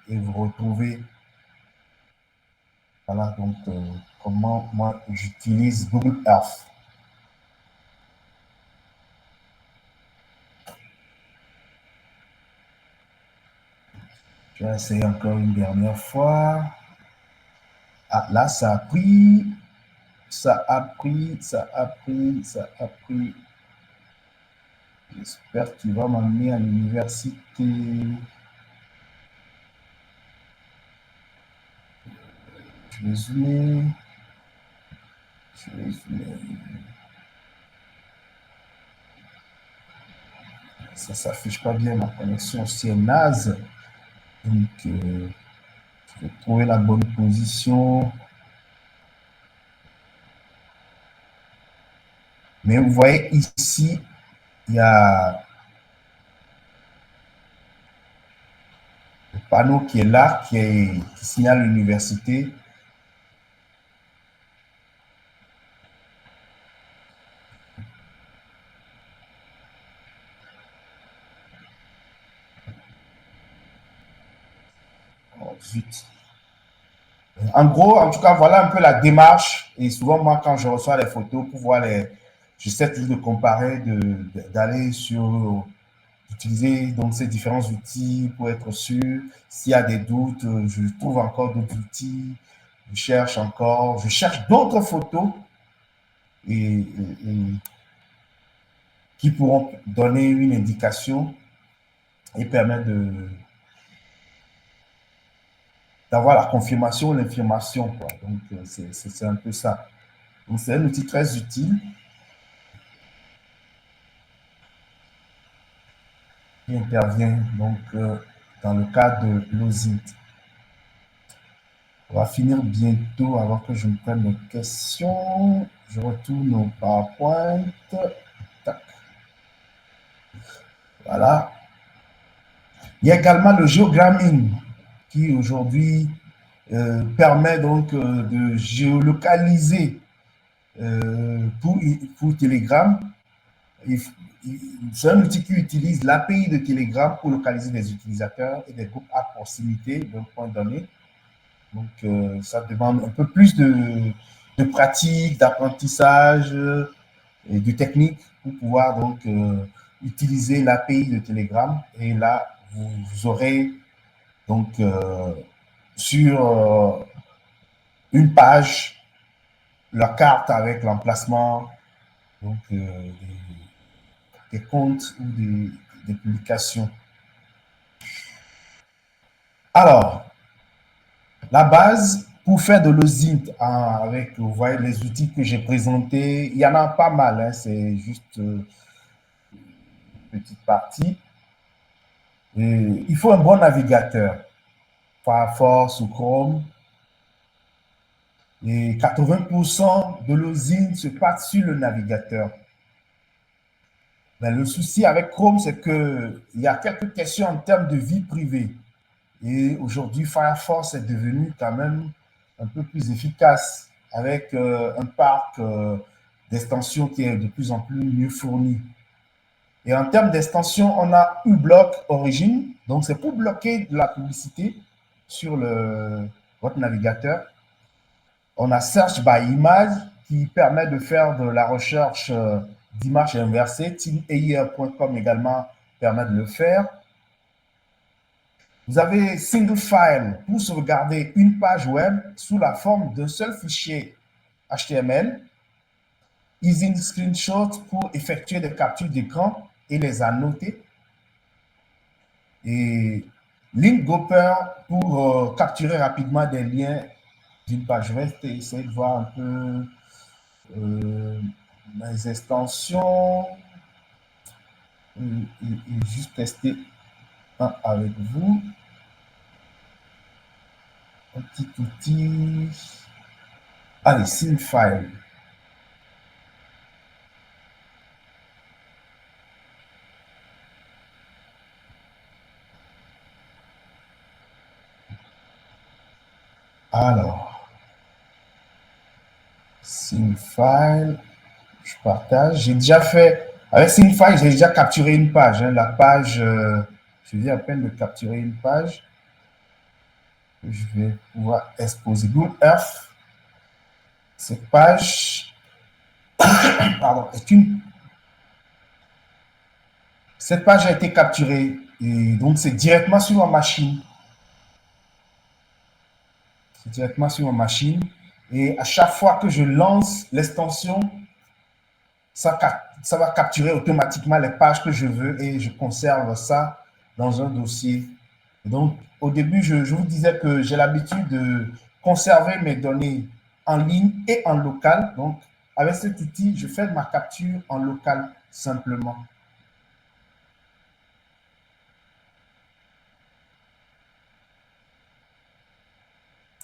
et vous retrouver. Voilà donc comment moi j'utilise Google Earth. Je vais essayer encore une dernière fois. Ah, là, ça a pris. Ça a pris. J'espère qu'il va m'amener à l'université. Je vais zoomer. Ça ne s'affiche pas bien, ma connexion aussi est naze. Donc, je vais trouver la bonne position. Mais vous voyez ici, il y a le panneau qui est là, qui signale l'université. Oh, zut. En gros, en tout cas, voilà un peu la démarche. Et souvent, moi, quand je reçois les photos pour voir j'essaie toujours de comparer, d'aller sur d'utiliser donc ces différents outils pour être sûr. S'il y a des doutes, je trouve encore d'autres outils, je cherche d'autres photos et qui pourront donner une indication et permettre d'avoir la confirmation ou l'infirmation, quoi. Donc, c'est un peu ça. Donc, c'est un outil très utile qui intervient donc dans le cadre de l'OSINT. On va finir bientôt avant que je me prenne des questions. Je retourne au PowerPoint. Tac. Voilà. Il y a également le géogramming qui aujourd'hui permet donc de géolocaliser pour Telegram. C'est un outil qui utilise l'API de Telegram pour localiser des utilisateurs et des groupes à proximité d'un point donné. Donc, ça demande un peu plus de pratique, d'apprentissage et de technique pour pouvoir donc utiliser l'API de Telegram. Et là, vous aurez donc sur une page la carte avec l'emplacement donc des comptes ou des publications. Alors, la base pour faire de l'OSINT avec, vous voyez, les outils que j'ai présentés, il y en a pas mal, hein, c'est juste une petite partie. Et il faut un bon navigateur, Firefox ou Chrome. Et 80% de l'OSINT se passe sur le navigateur. Mais le souci avec Chrome, c'est qu'il y a quelques questions en termes de vie privée. Et aujourd'hui, Firefox est devenu quand même un peu plus efficace avec un parc d'extensions qui est de plus en plus mieux fourni. Et en termes d'extension, on a uBlock Origin. Donc, c'est pour bloquer de la publicité sur votre navigateur. On a Search by Image qui permet de faire de la recherche d'images inversées. TeamAIR.com également permet de le faire. Vous avez Single File pour sauvegarder une page web sous la forme d'un seul fichier HTML. Easy Screenshot pour effectuer des captures d'écran et les annoter. Et Linkgopper pour capturer rapidement des liens d'une page. Je vais essayer de voir un peu mes extensions et juste tester un avec vous. Un petit outil. Allez, SynFile. Alors, SynFile, je partage. J'ai déjà fait, avec SynFile, j'ai déjà capturé une page. Hein, la page, je viens à peine de capturer une page. Je vais pouvoir exposer Google Earth. Cette page, pardon, cette page a été capturée et donc c'est directement sur ma machine. C'est directement sur ma machine et à chaque fois que je lance l'extension, ça va capturer automatiquement les pages que je veux et je conserve ça dans un dossier. Et donc, au début, je vous disais que j'ai l'habitude de conserver mes données en ligne et en local. Donc, avec cet outil, je fais ma capture en local simplement.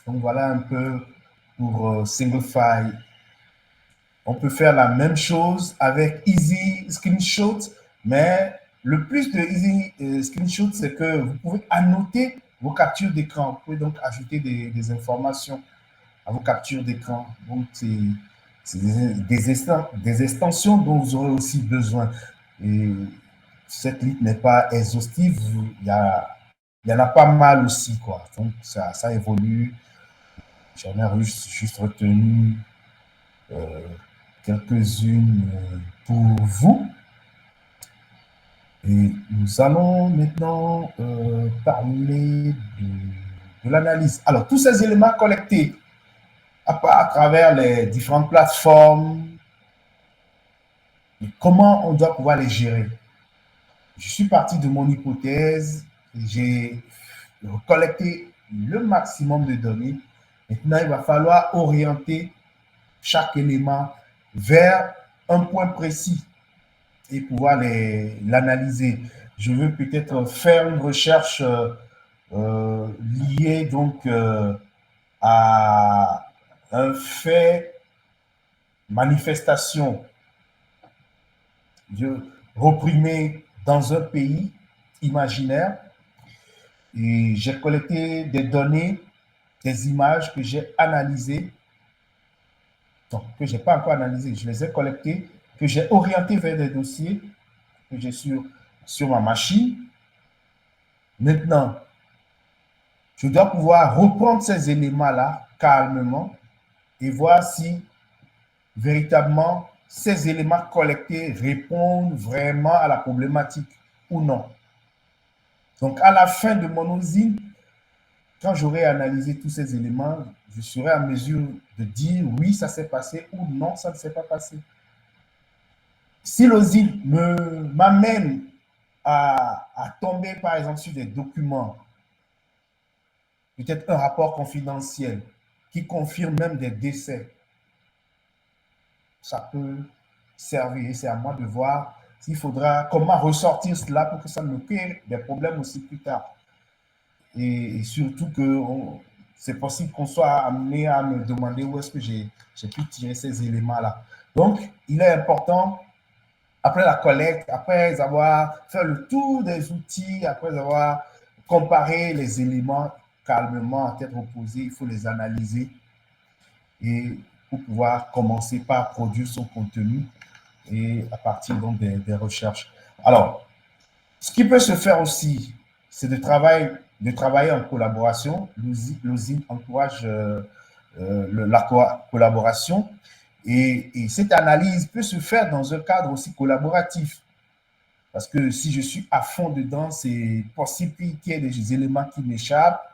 Donc, voilà un peu pour SingleFile. On peut faire la même chose avec Easy Screenshot, mais le plus de Easy Screenshot, c'est que vous pouvez annoter vos captures d'écran. Vous pouvez donc ajouter des informations à vos captures d'écran. Donc, c'est des extensions dont vous aurez aussi besoin. Et cette liste n'est pas exhaustive. Il y en a pas mal aussi, quoi. Donc, ça évolue. J'en ai juste retenu quelques-unes pour vous. Et nous allons maintenant parler de l'analyse. Alors, tous ces éléments collectés à travers les différentes plateformes, comment on doit pouvoir les gérer. Je suis parti de mon hypothèse, j'ai collecté le maximum de données. Maintenant, il va falloir orienter chaque élément vers un point précis et pouvoir l'analyser. Je veux peut-être faire une recherche liée donc à un fait, manifestation reprimée dans un pays imaginaire. Et j'ai collecté des données, des images que j'ai analysées, donc que je n'ai pas encore analysées, je les ai collectées, que j'ai orientées vers des dossiers que j'ai sur ma machine. Maintenant, je dois pouvoir reprendre ces éléments-là calmement et voir si véritablement ces éléments collectés répondent vraiment à la problématique ou non. Donc, à la fin de mon usine, quand j'aurai analysé tous ces éléments, je serai en mesure de dire oui, ça s'est passé ou non, ça ne s'est pas passé. Si l'usine m'amène à tomber, par exemple, sur des documents, peut-être un rapport confidentiel qui confirme même des décès, ça peut servir. Et c'est à moi de voir s'il faudra, comment ressortir cela pour que ça ne me crée des problèmes aussi plus tard. Et surtout que c'est possible qu'on soit amené à me demander où est-ce que j'ai pu tirer ces éléments-là. Donc, il est important, après la collecte, après avoir fait le tour des outils, après avoir comparé les éléments calmement, à tête reposée, il faut les analyser et pour pouvoir commencer par produire son contenu et à partir donc des recherches. Alors, ce qui peut se faire aussi, c'est de travailler en collaboration. L'usine encourage la collaboration et cette analyse peut se faire dans un cadre aussi collaboratif. Parce que si je suis à fond dedans, c'est possible qu'il y ait des éléments qui m'échappent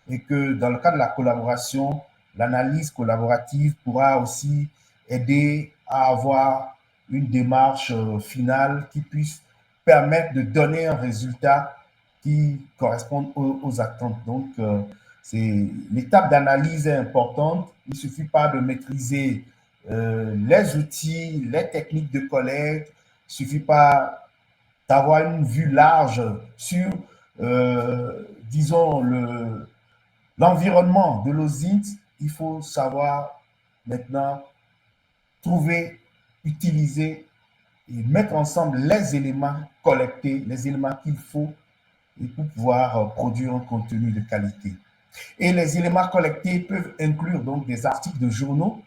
et que dans le cadre de la collaboration, l'analyse collaborative pourra aussi aider à avoir une démarche finale qui puisse permettre de donner un résultat qui corresponde aux attentes. Donc, l'étape d'analyse est importante. Il ne suffit pas de maîtriser les outils, les techniques de collecte. Il ne suffit pas d'avoir une vue large sur, disons, l'environnement de l'usine. Il faut savoir maintenant trouver, utiliser et mettre ensemble les éléments collectés, les éléments qu'il faut pour pouvoir produire un contenu de qualité. Et les éléments collectés peuvent inclure donc des articles de journaux,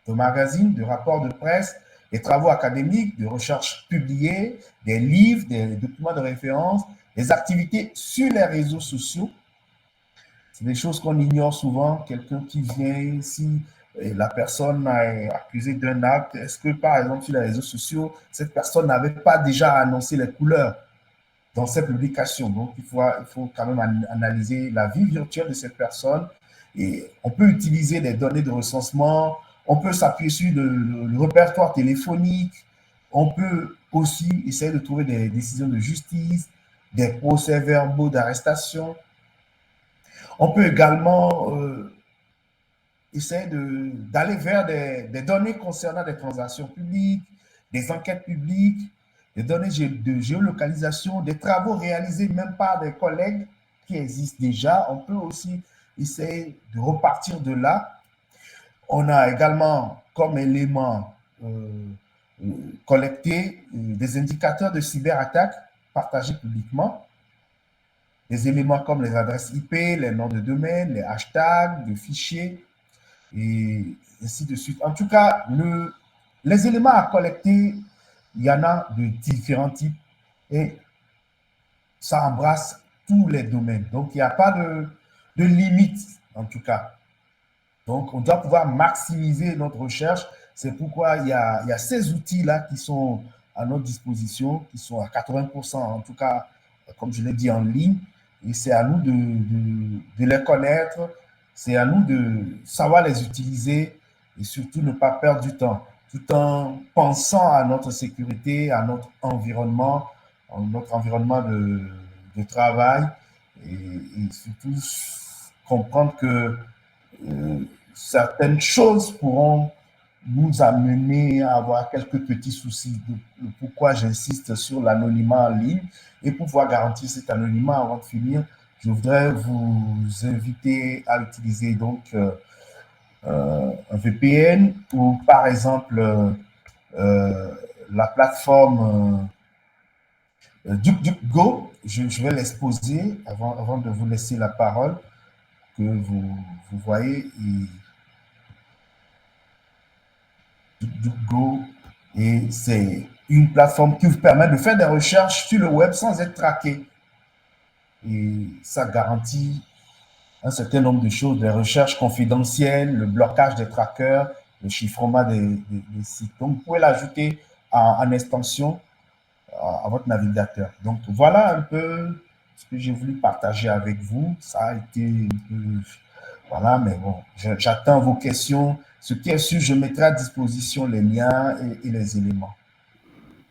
de magazines, de rapports de presse, des travaux académiques, de recherches publiées, des livres, des documents de référence, des activités sur les réseaux sociaux. C'est des choses qu'on ignore souvent. Quelqu'un qui vient, si la personne est accusée d'un acte, est-ce que, par exemple, sur les réseaux sociaux, cette personne n'avait pas déjà annoncé les couleurs dans ses publications? Donc, il faut quand même analyser la vie virtuelle de cette personne. Et on peut utiliser des données de recensement, on peut s'appuyer sur le répertoire téléphonique, on peut aussi essayer de trouver des décisions de justice, des procès-verbaux d'arrestation. On peut également essayer d'aller vers des données concernant des transactions publiques, des enquêtes publiques, des données de géolocalisation, des travaux réalisés même par des collègues qui existent déjà. On peut aussi essayer de repartir de là. On a également comme élément collecté des indicateurs de cyberattaque partagés publiquement. Des éléments comme les adresses IP, les noms de domaine, les hashtags, les fichiers, et ainsi de suite. En tout cas, les éléments à collecter, il y en a de différents types et ça embrasse tous les domaines. Donc, il n'y a pas de limite, en tout cas. Donc, on doit pouvoir maximiser notre recherche. C'est pourquoi il y a ces outils-là qui sont à notre disposition, qui sont à 80%, en tout cas, comme je l'ai dit, en ligne. Et c'est à nous de les connaître, c'est à nous de savoir les utiliser et surtout ne pas perdre du temps, tout en pensant à notre sécurité, à notre environnement de travail et surtout comprendre que certaines choses pourront nous amener à avoir quelques petits soucis. Pourquoi j'insiste sur l'anonymat en ligne et pour pouvoir garantir cet anonymat avant de finir, je voudrais vous inviter à utiliser donc un VPN ou par exemple la plateforme DuckDuckGo. Je vais l'exposer avant de vous laisser la parole, que vous voyez. DuckDuckGo, et c'est une plateforme qui vous permet de faire des recherches sur le web sans être traqué. Et ça garantit un certain nombre de choses, des recherches confidentielles, le blocage des trackers, le chiffrement des sites. Donc, vous pouvez l'ajouter en extension à votre navigateur. Donc, voilà un peu ce que j'ai voulu partager avec vous. Ça a été un peu... Voilà, mais bon, j'attends vos questions. Ce qui est sûr, je mettrai à disposition les liens et les éléments.